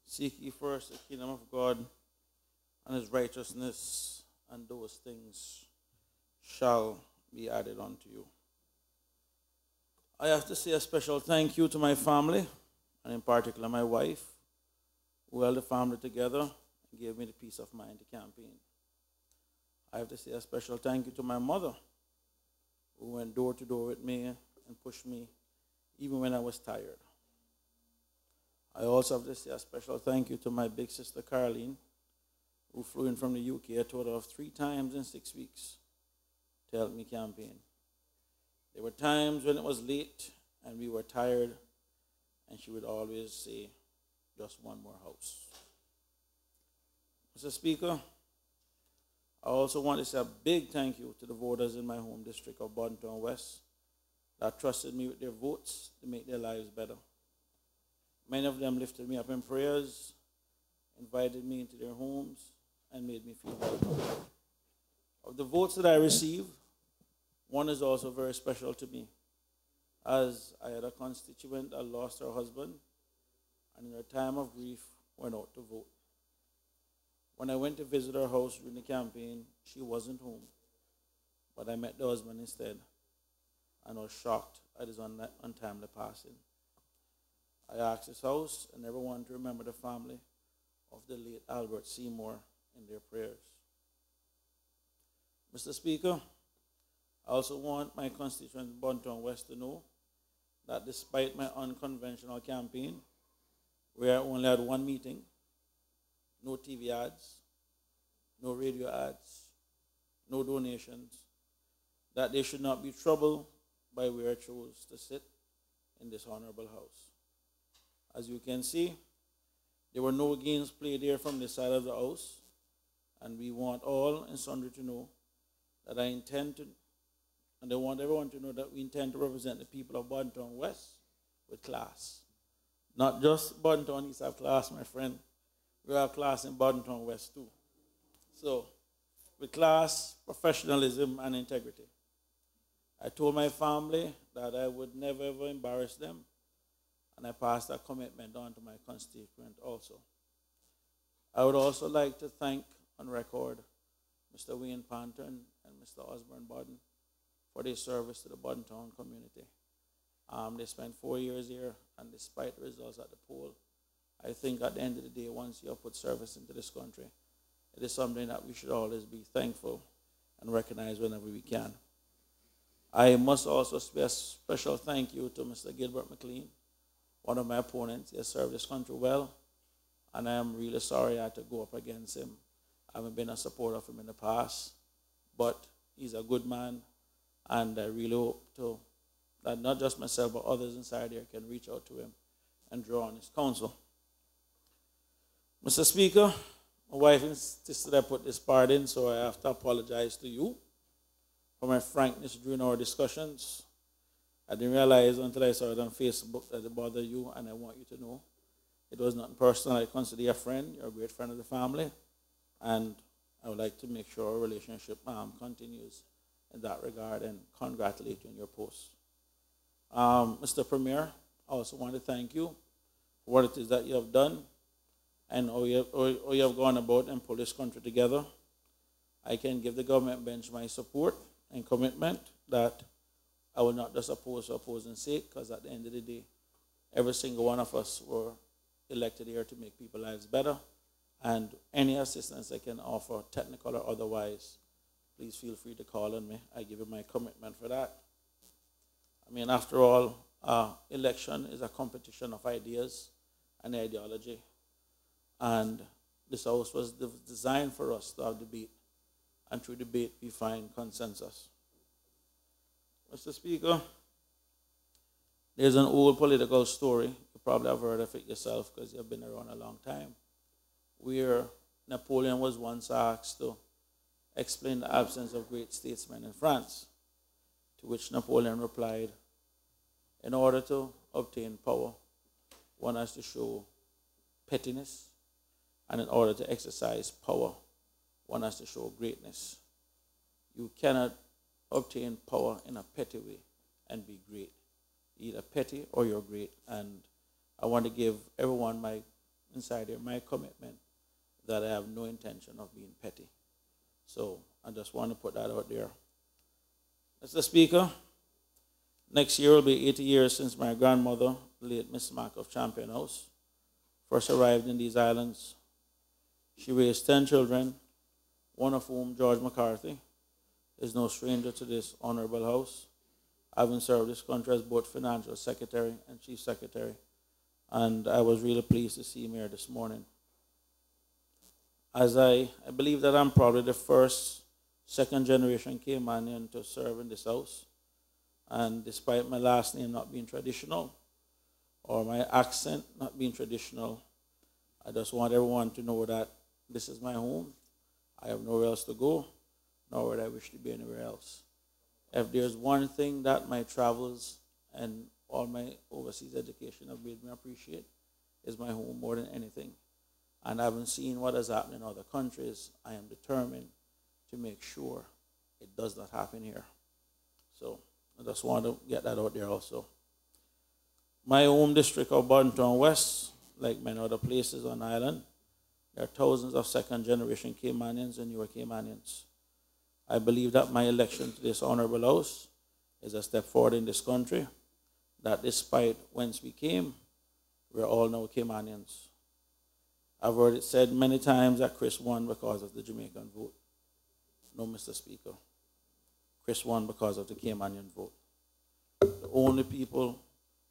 seek ye first the kingdom of God and his righteousness, and those things shall be added unto you. I have to say a special thank you to my family, and in particular my wife, who held the family together and gave me the peace of mind to campaign. I have to say a special thank you to my mother, who went door to door with me and pushed me even when I was tired. I also have to say a special thank you to my big sister Caroline, who flew in from the UK a total of 3 times in 6 weeks to help me campaign. There were times when it was late and we were tired, and she would always say, just one more house. Mr. Speaker, I also want to say a big thank you to the voters in my home district of Bontown West that trusted me with their votes to make their lives better. Many of them lifted me up in prayers, invited me into their homes, and made me feel welcome. Of the votes that I received, one is also very special to me. as I had a constituent that lost her husband and in her time of grief went out to vote. When I went to visit her house during the campaign, she wasn't home, but I met the husband instead and was shocked at his untimely passing. I asked his house and everyone to remember the family of the late Albert Seymour in their prayers. Mr. Speaker, I also want my constituents in Bontown West to know that despite my unconventional campaign, where I only had one meeting, no TV ads, no radio ads, no donations, that they should not be troubled by where I chose to sit in this honorable house. As you can see, there were no games played here from this side of the house, and we want all and sundry to know that I intend to, and I want everyone to know that we intend to represent the people of Bontown West with class. Not just Bontown East have class, my friend. We have class in Bontown West too. So, with class, professionalism, and integrity. I told my family that I would never ever embarrass them, and I passed that commitment on to my constituent also. I would also like to thank on record Mr. Wayne Panton and Mr. Osborne Bodden for their service to the Bontown community. They spent 4 years here, and despite the results at the poll, I think at the end of the day, once you have put service into this country, it is something that we should always be thankful and recognize whenever we can. I must also say a special thank you to Mr. Gilbert McLean, one of my opponents. He has served this country well, and I am really sorry I had to go up against him. I haven't been a supporter of him in the past, but he's a good man, and I really hope that not just myself, but others inside here can reach out to him and draw on his counsel. Mr. Speaker, my wife insisted I put this part in, so I have to apologize to you for my frankness during our discussions. I didn't realize until I saw it on Facebook that it bothered you, and I want you to know it was nothing personal. I consider you a friend. You're a great friend of the family, and I would like to make sure our relationship continues in that regard and congratulate you on your post. Mr. Premier, I also want to thank you for what it is that you have done and how you have gone about and pulled this country together. I can give the government bench my support and commitment that I will not just oppose for opposing sake, because at the end of the day, every single one of us were elected here to make people's lives better, and any assistance I can offer, technical or otherwise, please feel free to call on me. I give you my commitment for that. I mean, after all, election is a competition of ideas and ideology, and this house was designed for us to have debate, and through debate we find consensus. Mr. Speaker, there's an old political story, you probably have heard of it yourself because you've been around a long time, where Napoleon was once asked to explain the absence of great statesmen in France, to which Napoleon replied, in order to obtain power, one has to show pettiness, and in order to exercise power, one has to show greatness. You cannot obtain power in a petty way and be great. Either petty or you're great. And I want to give everyone inside here my commitment that I have no intention of being petty. So I just want to put that out there. Mr. Speaker, next year will be 80 years since my grandmother, the late Miss Mack of Champion House, first arrived in these islands. She raised 10 children, one of whom, George McCarthy, is no stranger to this honorable house, having served this country as both financial secretary and chief secretary. And I was really pleased to see him here this morning. As I believe that I'm probably the first second-generation Caymanian to serve in this house. And despite my last name not being traditional, or my accent not being traditional, I just want everyone to know that this is my home. I have nowhere else to go, nor would I wish to be anywhere else. If there's one thing that my travels and all my overseas education have made me appreciate, is my home more than anything. And having seen what has happened in other countries, I am determined to make sure it does not happen here. So I just want to get that out there also. My home district of Bontown West, like many other places on the island, there are thousands of second-generation Caymanians and newer Caymanians. I believe that my election to this honorable house is a step forward in this country, that despite whence we came, we're all now Caymanians. I've heard it said many times that Chris won because of the Jamaican vote. No, Mr. Speaker. Chris won because of the Caymanian vote. The only people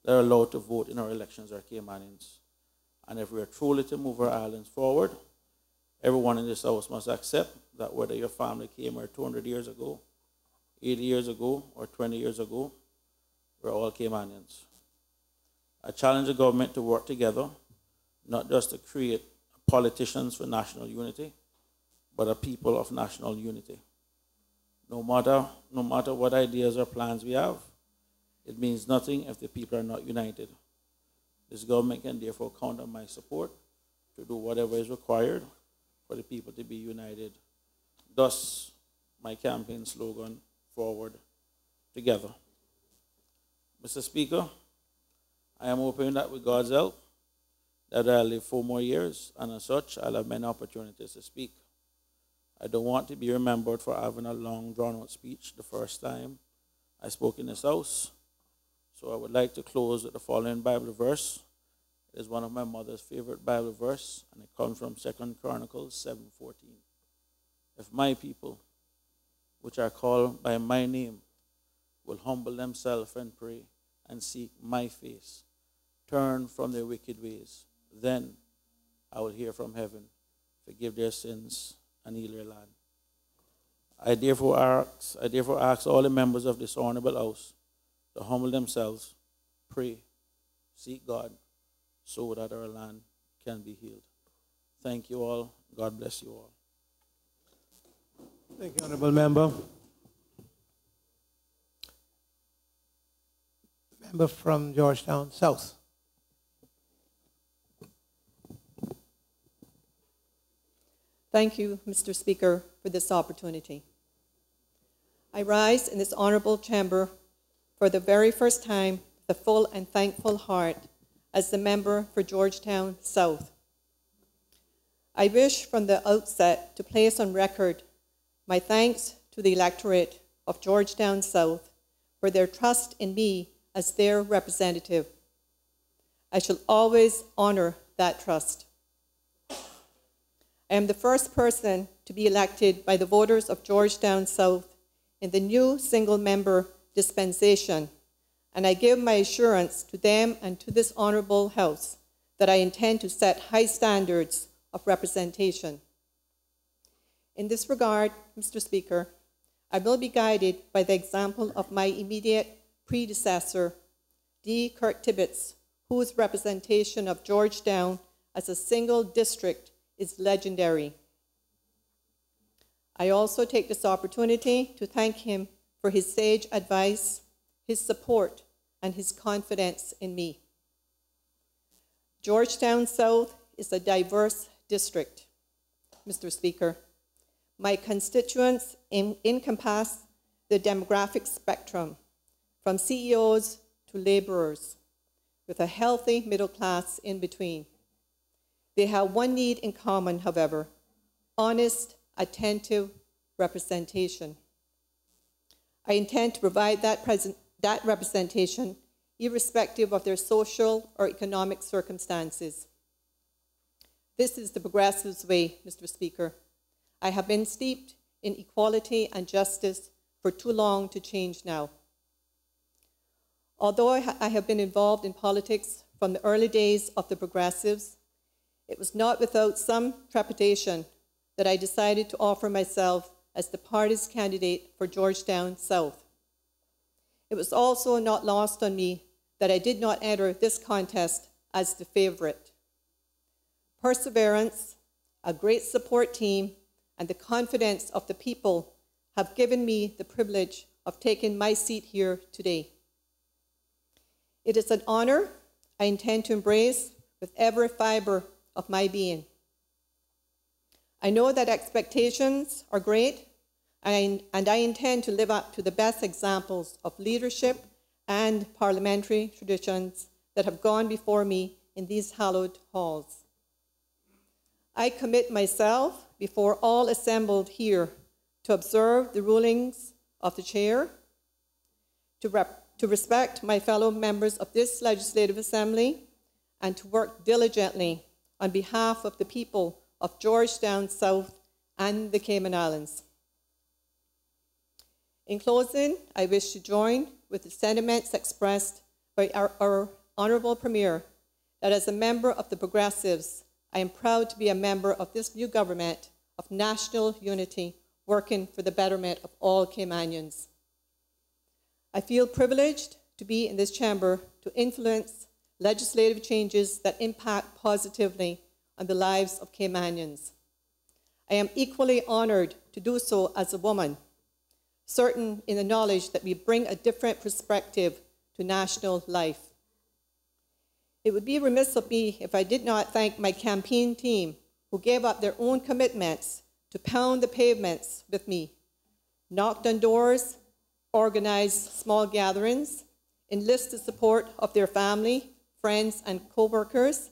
that are allowed to vote in our elections are Caymanians. And if we are truly to move our islands forward, everyone in this house must accept that whether your family came here 200 years ago, 80 years ago, or 20 years ago, we're all Caymanians. I challenge the government to work together, not just to create politicians for national unity, but a people of national unity. No matter what ideas or plans we have, it means nothing if the people are not united. This government can therefore count on my support to do whatever is required for the people to be united. Thus, my campaign slogan, Forward Together. Mr. Speaker, I am hoping that with God's help, that I'll live 4 more years, and as such, I'll have many opportunities to speak. I don't want to be remembered for having a long, drawn-out speech the first time I spoke in this house. So I would like to close with the following Bible verse. It is one of my mother's favorite Bible verse, and it comes from 2 Chronicles 7:14. If my people, which are called by my name, will humble themselves and pray and seek my face, turn from their wicked ways, then I will hear from heaven, forgive their sins, and heal their land. I therefore ask all the members of this honorable house to humble themselves, pray, seek God, so that our land can be healed. Thank you all. God bless you all. Thank you, Honorable Member. Member from Georgetown South. Thank you, Mr. Speaker, for this opportunity. I rise in this honorable chamber for the very first time with a full and thankful heart as the member for Georgetown South. I wish from the outset to place on record my thanks to the electorate of Georgetown South for their trust in me as their representative. I shall always honor that trust. I am the first person to be elected by the voters of Georgetown South in the new single-member dispensation, and I give my assurance to them and to this honorable House that I intend to set high standards of representation. In this regard, Mr. Speaker, I will be guided by the example of my immediate predecessor, D. Kirk Tibbetts, whose representation of Georgetown as a single district is legendary. I also take this opportunity to thank him for his sage advice, his support, and his confidence in me. Georgetown South is a diverse district, Mr. Speaker. My constituents encompass the demographic spectrum, from CEOs to laborers, with a healthy middle class in between. They have one need in common, however: honest, attentive representation. I intend to provide that representation irrespective of their social or economic circumstances. This is the Progressives' way, Mr. Speaker. I have been steeped in equality and justice for too long to change now. Although I have been involved in politics from the early days of the Progressives, it was not without some trepidation that I decided to offer myself as the party's candidate for Georgetown South. It was also not lost on me that I did not enter this contest as the favorite. Perseverance, a great support team, and the confidence of the people have given me the privilege of taking my seat here today. It is an honor I intend to embrace with every fiber of my being. I know that expectations are great, and I intend to live up to the best examples of leadership and parliamentary traditions that have gone before me in these hallowed halls. I commit myself before all assembled here to observe the rulings of the chair, to respect my fellow members of this Legislative Assembly, and to work diligently on behalf of the people of Georgetown South and the Cayman Islands. In closing, I wish to join with the sentiments expressed by our Honourable Premier that as a member of the Progressives, I am proud to be a member of this new government of national unity working for the betterment of all Caymanians. I feel privileged to be in this chamber to influence legislative changes that impact positively on the lives of Caymanians. I am equally honoured to do so as a woman, certain in the knowledge that we bring a different perspective to national life. It would be remiss of me if I did not thank my campaign team who gave up their own commitments to pound the pavements with me, knocked on doors, organized small gatherings, enlisted support of their family, friends, and co-workers,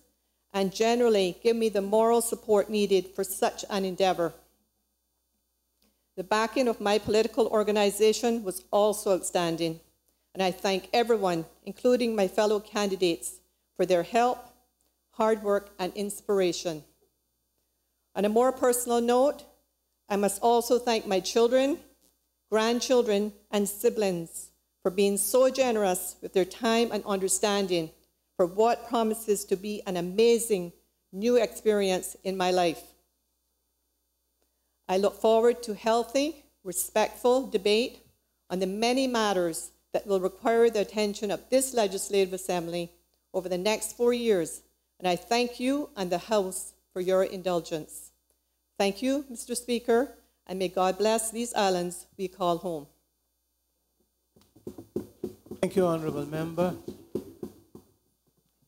and generally give me the moral support needed for such an endeavor. The backing of my political organization was also outstanding, and I thank everyone, including my fellow candidates, for their help, hard work, and inspiration. On a more personal note, I must also thank my children, grandchildren, and siblings for being so generous with their time and understanding for what promises to be an amazing new experience in my life. I look forward to healthy, respectful debate on the many matters that will require the attention of this Legislative Assembly over the next 4 years, and I thank you and the House for your indulgence. Thank you, Mr. Speaker, and may God bless these islands we call home. Thank you, Honourable Member.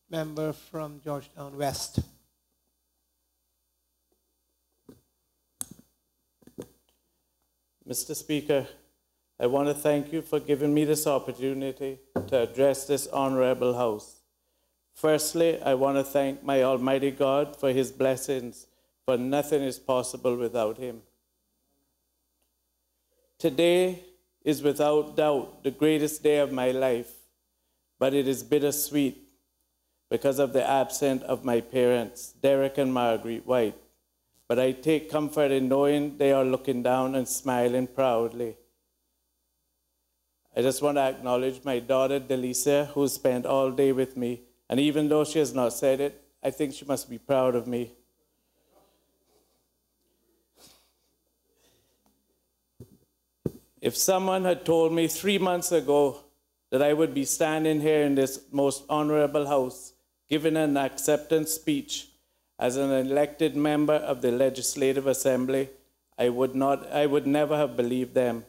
Member from Georgetown West. Mr. Speaker, I want to thank you for giving me this opportunity to address this honorable House. Firstly, I want to thank my Almighty God for his blessings, for nothing is possible without him. Today is without doubt the greatest day of my life, but it is bittersweet because of the absence of my parents, Derek and Marguerite White. But I take comfort in knowing they are looking down and smiling proudly. I just want to acknowledge my daughter, Delisa, who spent all day with me. And even though she has not said it, I think she must be proud of me. If someone had told me 3 months ago that I would be standing here in this most honorable House, giving an acceptance speech as an elected member of the Legislative Assembly, I would never have believed them.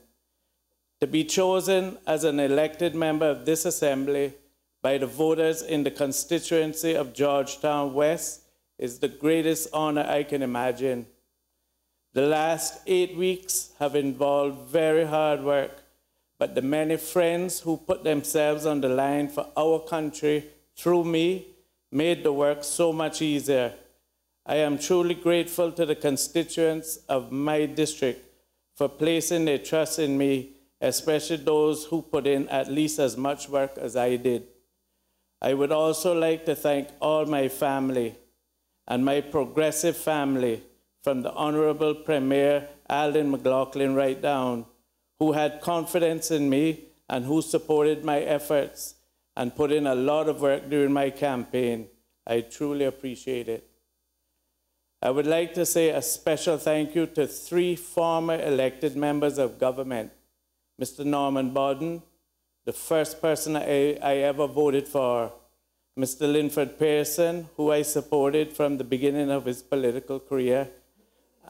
To be chosen as an elected member of this Assembly by the voters in the constituency of Georgetown West is the greatest honor I can imagine. The last 8 weeks have involved very hard work, but the many friends who put themselves on the line for our country through me made the work so much easier. I am truly grateful to the constituents of my district for placing their trust in me, especially those who put in at least as much work as I did. I would also like to thank all my family and my progressive family, from the Honorable Premier Alden McLaughlin right down, who had confidence in me and who supported my efforts and put in a lot of work during my campaign. I truly appreciate it. I would like to say a special thank you to 3 former elected members of government. Mr. Norman Borden, the first person I ever voted for. Mr. Linford Pearson, who I supported from the beginning of his political career.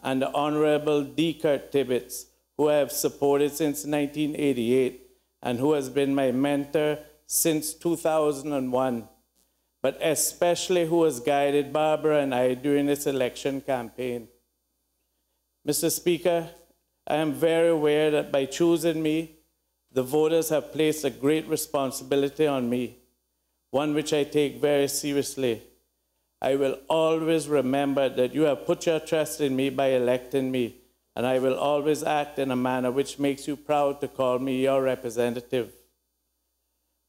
And the Honorable D. Kurt Tibbetts, who I have supported since 1988 and who has been my mentor since 2001. But especially who has guided Barbara and I during this election campaign. Mr. Speaker, I am very aware that by choosing me, the voters have placed a great responsibility on me. one which I take very seriously. I will always remember that you have put your trust in me by electing me, and I will always act in a manner which makes you proud to call me your representative.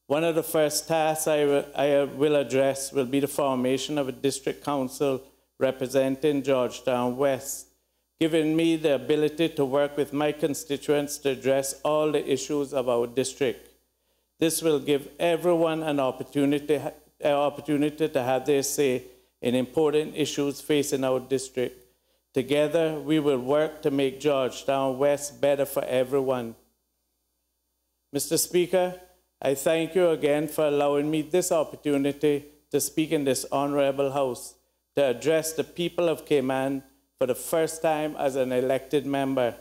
One of the first tasks I will address will be the formation of a district council representing Georgetown West, giving me the ability to work with my constituents to address all the issues of our district. This will give everyone an opportunity to have their say in important issues facing our district. Together, we will work to make Georgetown West better for everyone. Mr. Speaker, I thank you again for allowing me this opportunity to speak in this honorable House, to address the people of Cayman for the first time as an elected member.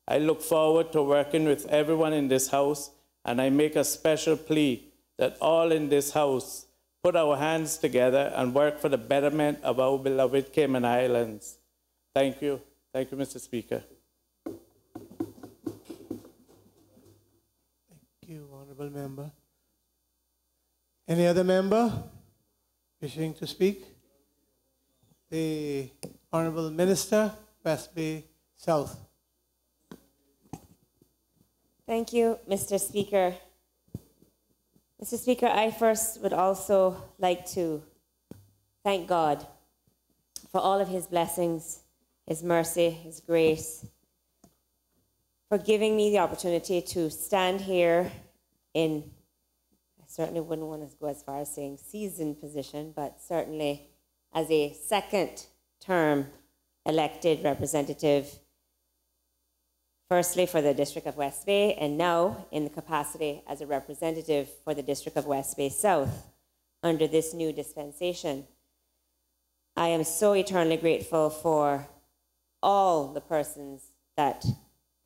I look forward to working with everyone in this House, and I make a special plea that all in this House put our hands together and work for the betterment of our beloved Cayman Islands. Thank you. Thank you, Mr. Speaker. Thank you, honorable member. Any other member wishing to speak? The honorable minister, West Bay South. Thank you, Mr. Speaker. Mr. Speaker, I first would also like to thank God for all of his blessings, his mercy, his grace, for giving me the opportunity to stand here in, I certainly wouldn't want to go as far as saying seasoned position, but certainly as a second-term elected representative, firstly for the District of West Bay, and now in the capacity as a representative for the District of West Bay South under this new dispensation. I am so eternally grateful for all the persons that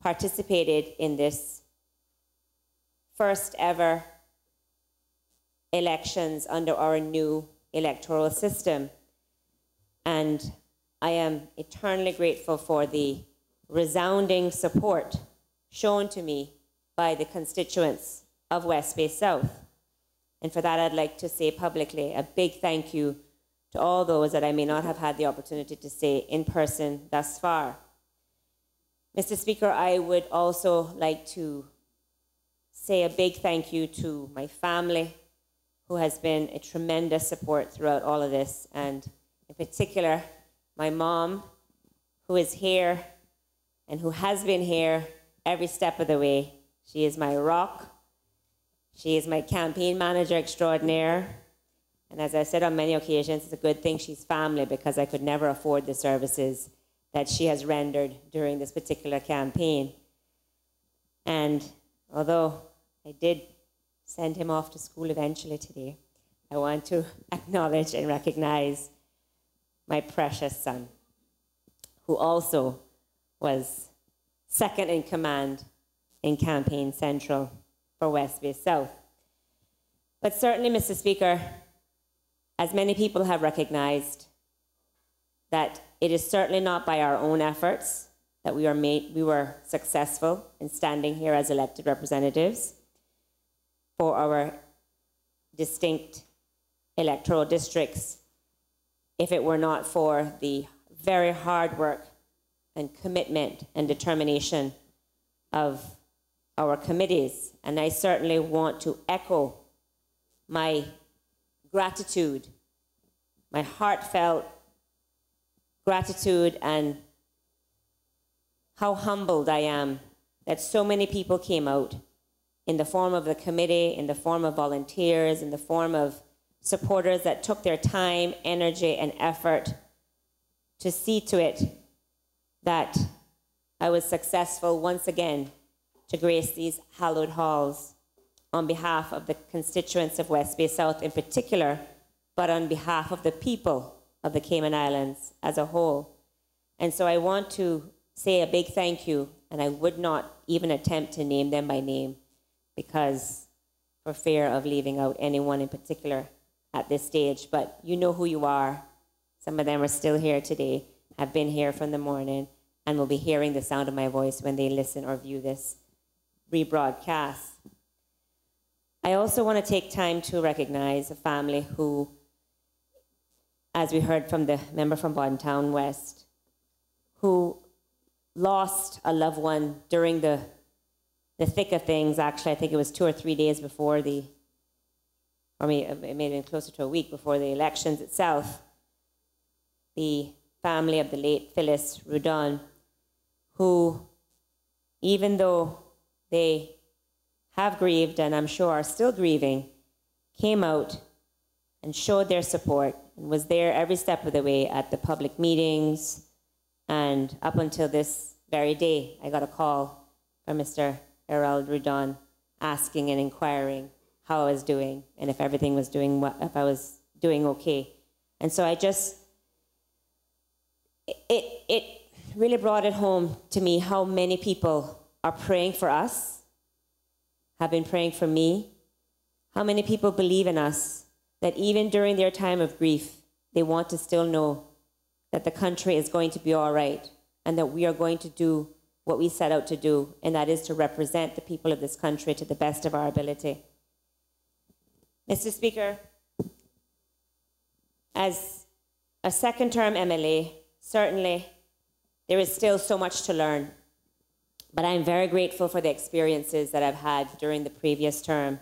participated in this first ever elections under our new electoral system. And I am eternally grateful for the resounding support shown to me by the constituents of West Bay South. And for that, I'd like to say publicly a big thank you to all those that I may not have had the opportunity to say in person thus far. Mr. Speaker, I would also like to say a big thank you to my family, who has been a tremendous support throughout all of this, and in particular, my mom, who is here and who has been here every step of the way. She is my rock. She is my campaign manager extraordinaire. And as I said on many occasions, it's a good thing she's family, because I could never afford the services that she has rendered during this particular campaign. And although I did send him off to school eventually today, I want to acknowledge and recognize my precious son, who also was second in command in Campaign Central for West Bay South. But certainly, Mr. Speaker, as many people have recognized, that it is certainly not by our own efforts that we were successful in standing here as elected representatives for our distinct electoral districts, if it were not for the very hard work and commitment and determination of our committees. And I certainly want to echo my gratitude, my heartfelt gratitude, and how humbled I am that so many people came out in the form of the committee, in the form of volunteers, in the form of supporters that took their time, energy, and effort to see to it that I was successful once again to grace these hallowed halls on behalf of the constituents of West Bay South in particular, but on behalf of the people of the Cayman Islands as a whole. And so I want to say a big thank you, and I would not even attempt to name them by name, because for fear of leaving out anyone in particular at this stage. But you know who you are. Some of them are still here today, have been here from the morning, and will be hearing the sound of my voice when they listen or view this rebroadcast. I also want to take time to recognize a family who, as we heard from the member from Bontown West, who lost a loved one during the thick of things. Actually, I think it was 2 or 3 days before it may have been closer to a week before the elections itself. The family of the late Phyllis Rudon, who, even though they have grieved and I'm sure are still grieving, came out and showed their support and was there every step of the way at the public meetings. And up until this very day, I got a call from Mr. Errol Rudon asking and inquiring how I was doing and if everything was doing well, if I was doing okay. And so it really brought it home to me how many people are praying for us, have been praying for me, how many people believe in us, that even during their time of grief, they want to still know that the country is going to be all right and that we are going to do what we set out to do, and that is to represent the people of this country to the best of our ability. Mr. Speaker, as a second-term MLA, certainly there is still so much to learn, but I'm very grateful for the experiences that I've had during the previous term.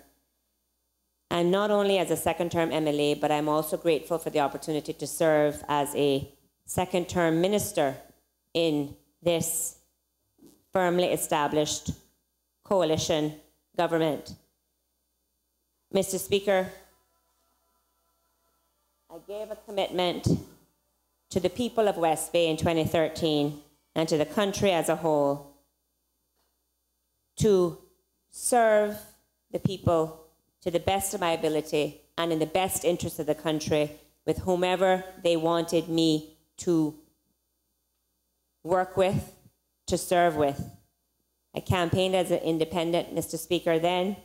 And not only as a second-term MLA, but I'm also grateful for the opportunity to serve as a second-term minister in this firmly established coalition government. Mr. Speaker, I gave a commitment to the people of West Bay in 2013 and to the country as a whole to serve the people to the best of my ability and in the best interest of the country with whomever they wanted me to work with, to serve with. I campaigned as an independent, Mr. Speaker, then.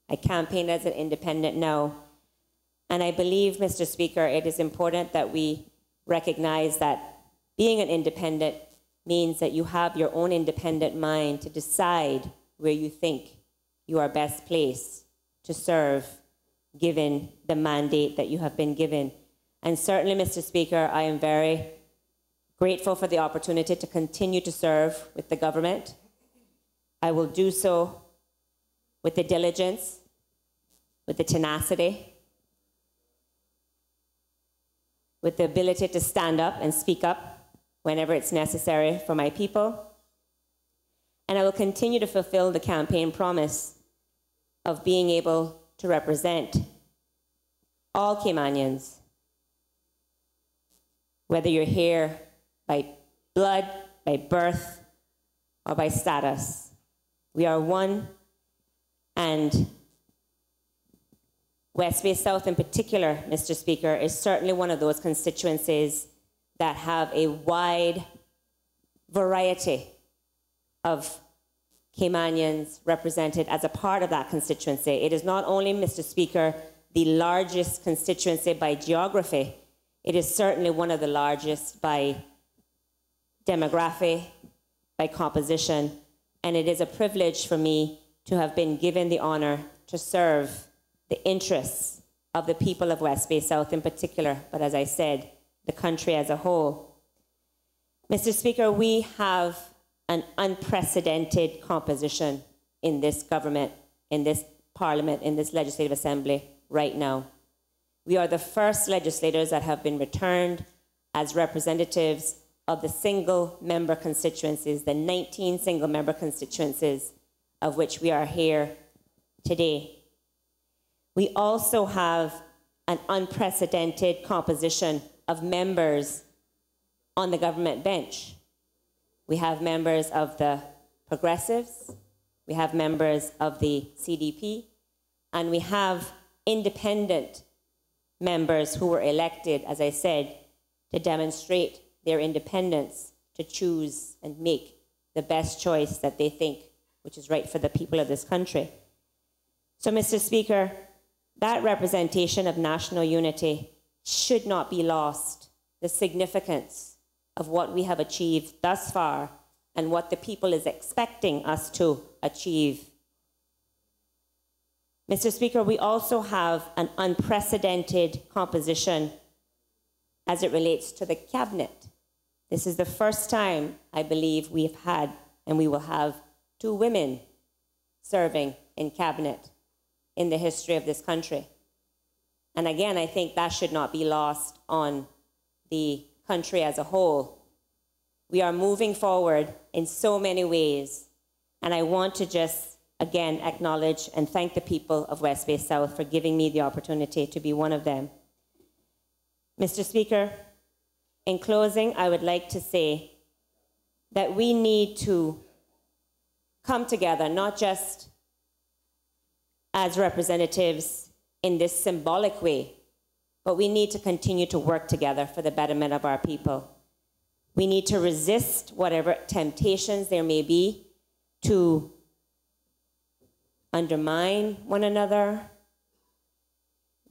I campaigned as an independent now. And I believe, Mr. Speaker, it is important that we recognize that being an independent means that you have your own independent mind to decide where you think you are best placed to serve, given the mandate that you have been given. And certainly, Mr. Speaker, I am very grateful for the opportunity to continue to serve with the government. I will do so with the diligence, with the tenacity, with the ability to stand up and speak up whenever it's necessary for my people. And I will continue to fulfill the campaign promise of being able to represent all Caymanians, whether you're here by blood, by birth, or by status. We are one, and West Bay South in particular, Mr. Speaker, is certainly one of those constituencies that have a wide variety of Caymanians represented as a part of that constituency. It is not only, Mr. Speaker, the largest constituency by geography, it is certainly one of the largest by demography, by composition, and it is a privilege for me to have been given the honor to serve the interests of the people of West Bay South in particular, but as I said, the country as a whole. Mr. Speaker, we have an unprecedented composition in this government, in this parliament, in this legislative assembly right now. We are the first legislators that have been returned as representatives of the single-member constituencies, the 19 single-member constituencies of which we are here today. We also have an unprecedented composition of members on the government bench. We have members of the Progressives, we have members of the CDP, and we have independent members who were elected, as I said, to demonstrate their independence, to choose and make the best choice that they think which is right for the people of this country. So, Mr. Speaker, that representation of national unity should not be lost, the significance of what we have achieved thus far and what the people is expecting us to achieve. Mr. Speaker, we also have an unprecedented composition as it relates to the cabinet. This is the first time, I believe, we've had, and we will have, 2 women serving in cabinet in the history of this country. And again, I think that should not be lost on the country as a whole. We are moving forward in so many ways, and I want to just, again, acknowledge and thank the people of West Bay South for giving me the opportunity to be one of them. Mr. Speaker, in closing, I would like to say that we need to come together, not just as representatives in this symbolic way, but we need to continue to work together for the betterment of our people. We need to resist whatever temptations there may be to undermine one another.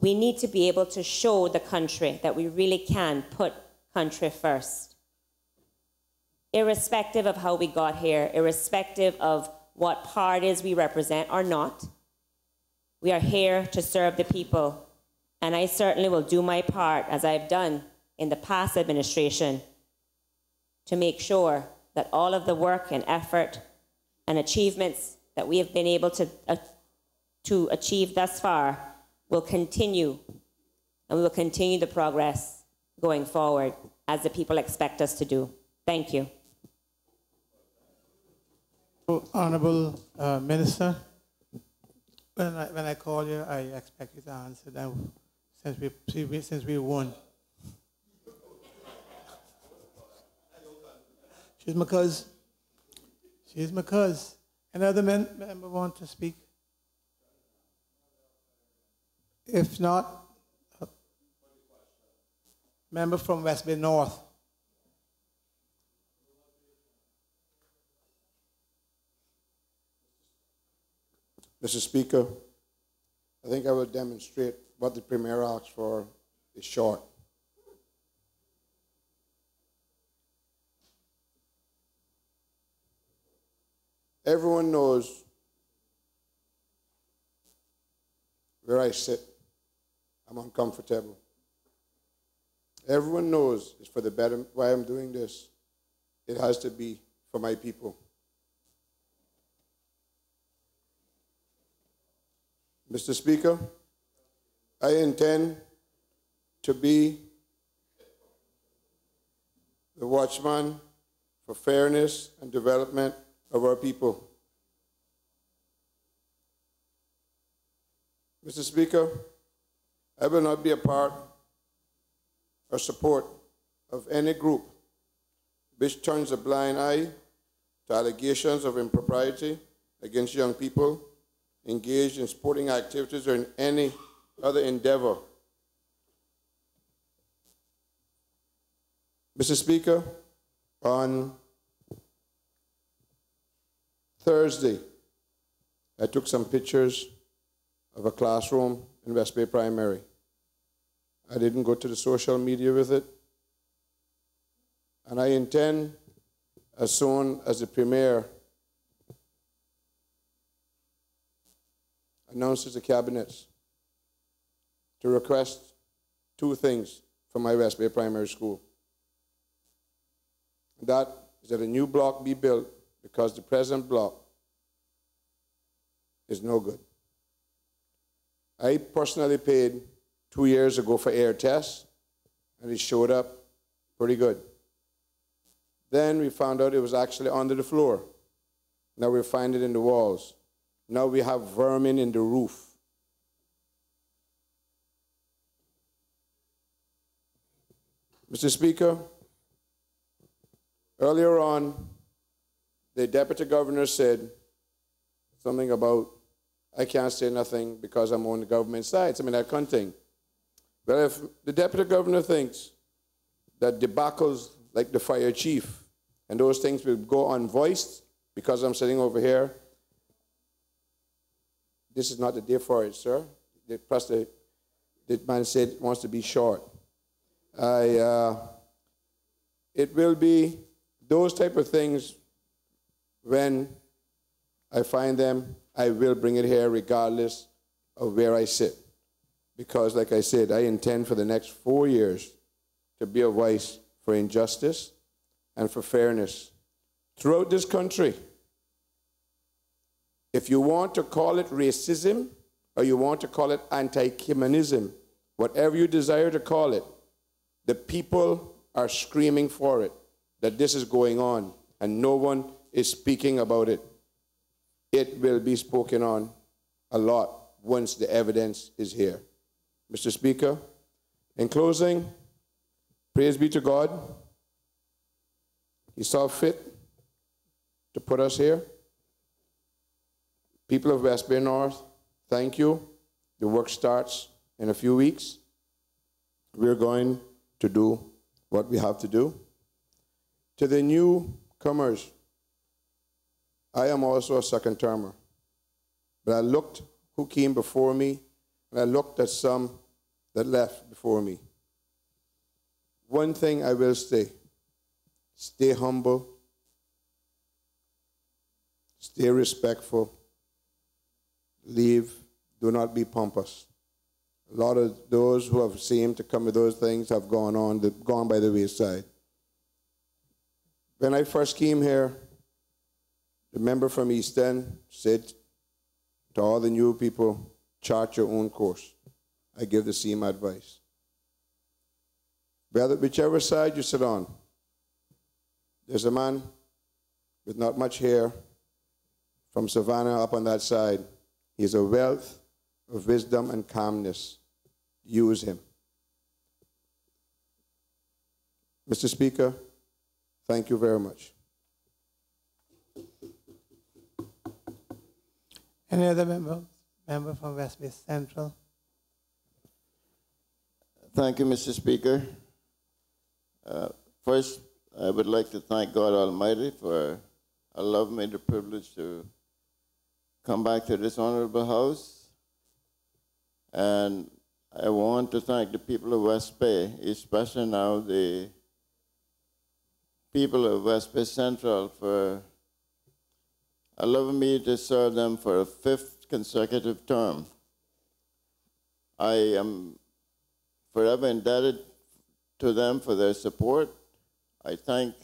We need to be able to show the country that we really can put country first. Irrespective of how we got here, irrespective of what parties we represent or not, we are here to serve the people. And I certainly will do my part, as I've done in the past administration, to make sure that all of the work and effort and achievements that we have been able to achieve thus far will continue, and we will continue the progress going forward as the people expect us to do. Thank you. Honorable Minister, when I call you, I expect you to answer them since we won. She's my cousin. She's my cousin. Any other member want to speak? If not, member from West Bay North. Mr. Speaker, I think I will demonstrate what the Premier asked for is short. Everyone knows where I sit. I'm uncomfortable. Everyone knows it's for the better. Why I'm doing this, it has to be for my people. Mr. Speaker, I intend to be the watchman for fairness and development of our people. Mr. Speaker, I will not be a part or support of any group which turns a blind eye to allegations of impropriety against young people engaged in sporting activities or in any other endeavor. Mr. Speaker, on Thursday, I took some pictures of a classroom in West Bay Primary. I didn't go to the social media with it. And I intend, as soon as the Premier announces the cabinets, to request 2 things from my West Bay Primary School. That is that a new block be built because the present block is no good. I personally paid 2 years ago for air tests, and it showed up pretty good. Then we found out it was actually under the floor. Now we find it in the walls. Now we have vermin in the roof. Mr. Speaker, earlier on, the Deputy Governor said something about, I can't say nothing because I'm on the government side. I mean, that kind of thing. But if the Deputy Governor thinks that debacles like the fire chief and those things will go unvoiced because I'm sitting over here, this is not the day for it, sir. Plus, the man said it wants to be short. It will be those type of things. When I find them, I will bring it here regardless of where I sit. Because, like I said, I intend for the next 4 years to be a voice for injustice and for fairness throughout this country. If you want to call it racism or you want to call it anti-Caymanism, whatever you desire to call it, the people are screaming for it, that this is going on, and no one is speaking about it. It will be spoken on a lot once the evidence is here. Mr. Speaker, in closing, praise be to God. He saw fit to put us here. People of West Bay North, thank you. The work starts in a few weeks. We're going to do what we have to do. To the newcomers, I am also a second termer. But I looked who came before me, and I looked at some that left before me. One thing I will say, stay humble, stay respectful, leave, do not be pompous. A lot of those who have seemed to come with those things have gone by the wayside. When I first came here, the member from East End said to all the new people, chart your own course. I give the same advice. Whichever side you sit on, there's a man with not much hair from Savannah up on that side. He's a wealth of wisdom and calmness. Use him. Mr. Speaker, thank you very much. Any other member from West Bay Central? Thank you, Mr. Speaker. First, I would like to thank God Almighty for allowing me the privilege to come back to this honorable house. And I want to thank the people of West Bay, especially now the people of West Bay Central, for allowing me to serve them for a 5th consecutive term. I am forever indebted to them for their support. I thank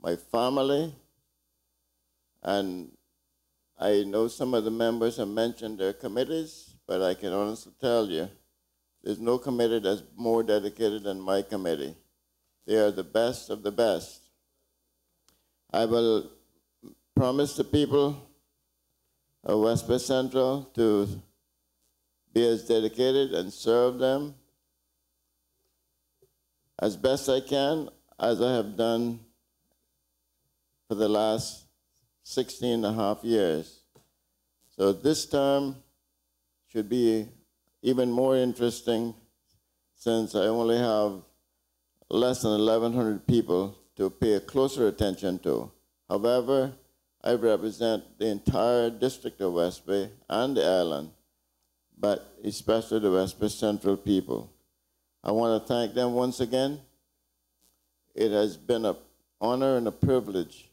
my family, and I know some of the members have mentioned their committees, but I can honestly tell you, there's no committee that's more dedicated than my committee. They are the best of the best. I will promise the people of West Bay Central to be as dedicated and serve them as best I can, as I have done for the last 16 and a half years. So this term should be even more interesting, since I only have less than 1,100 people to pay closer attention to. However, I represent the entire district of West Bay and the island, but especially the West Bay Central people. I want to thank them once again. It has been an honor and a privilege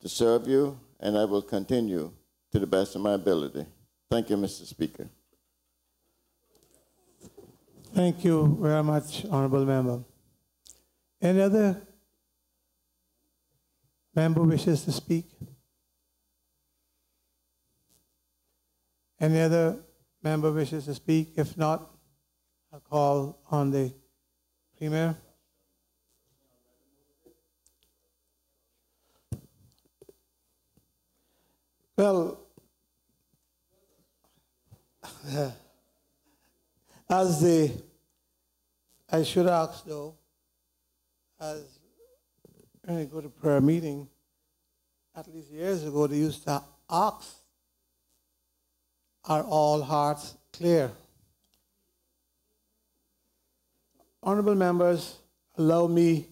to serve you, and I will continue to the best of my ability. Thank you, Mr. Speaker. Thank you very much, Honorable Member. Any other member wishes to speak? Any other member wishes to speak? If not, I'll call on the Premier. Well, I should ask though, as when I go to prayer meeting, at least years ago, they used to ask, are all hearts clear? Honorable members, allow me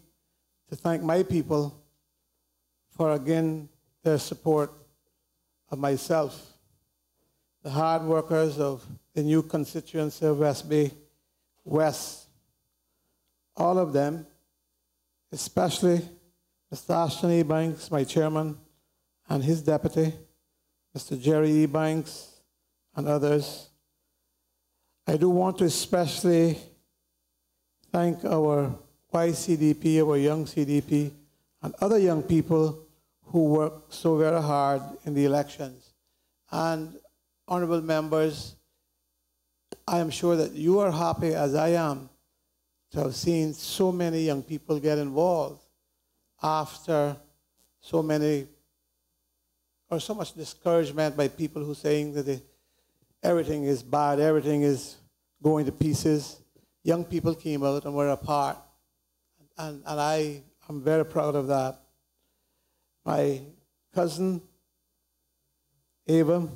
to thank my people for again their support of myself, the hard workers of the new constituency of West Bay West, all of them, especially Mr. Ashton E. Banks, my chairman, and his deputy, Mr. Jerry E. Banks, and others, I do want to especially thank our YCDP, our young CDP, and other young people who work so very hard in the elections. And honorable members, I am sure that you are happy as I am to have seen so many young people get involved after so many, or so much discouragement by people who are saying that everything is bad, everything is going to pieces. Young people came out and were a part, and I am very proud of that. My cousin, Ava,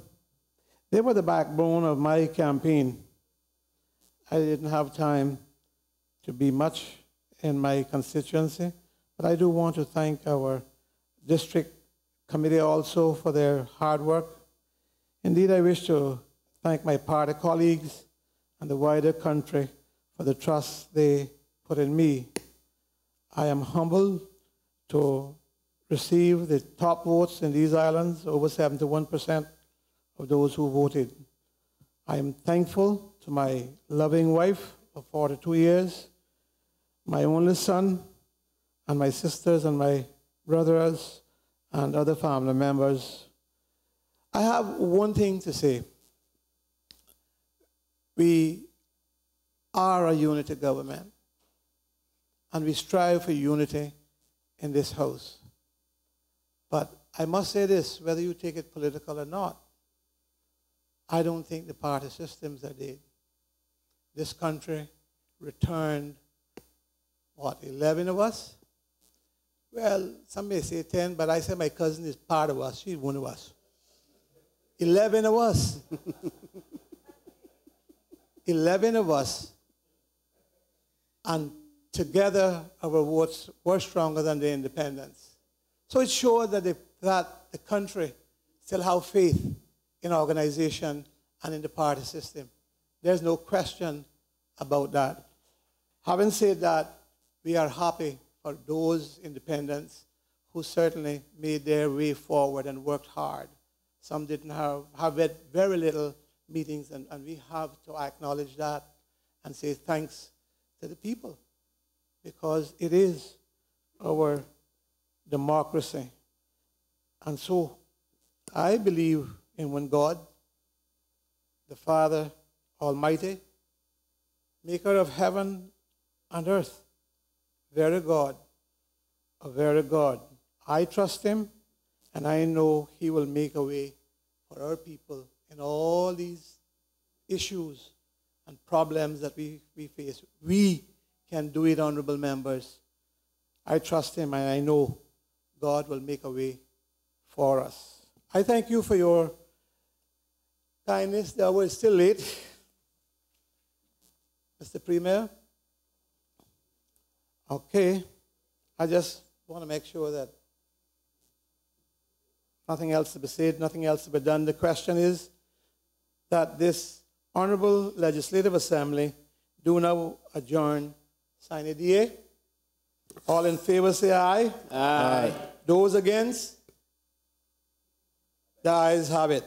they were the backbone of my campaign. I didn't have time to be much in my constituency, but I do want to thank our district committee also for their hard work. Indeed, I wish to thank my party colleagues and the wider country for the trust they put in me. I am humbled to receive the top votes in these islands, over 71% of those who voted. I am thankful to my loving wife of 42 years, my only son, and my sisters and my brothers and other family members. I have one thing to say. We are a unity government, and we strive for unity in this House. But I must say this, whether you take it political or not, I don't think the party systems are dead. This country returned, 11 of us? Well, some may say 10, but I say my cousin is part of us. She's one of us. 11 of us. 11 of us. And together, our votes were stronger than the independents. So it showed that the country still have faith in organization and in the party system. There's no question about that. Having said that, we are happy for those independents who certainly made their way forward and worked hard. Some didn't have very little meetings, and we have to acknowledge that and say thanks to the people, because it is our democracy. And so I believe in one God, the Father Almighty, maker of heaven and earth, very God, a very God. I trust him, and I know he will make a way for our people in all these issues and problems that we face. We can do it, honorable members. I trust him, and I know God will make a way for us. I thank you for your kindness. The hour is still late. Mr. Premier? Okay. I just want to make sure that nothing else to be said, nothing else to be done. The question is that this Honorable Legislative Assembly do now adjourn sine die. All in favor say aye. Aye. Those against? The ayes have it.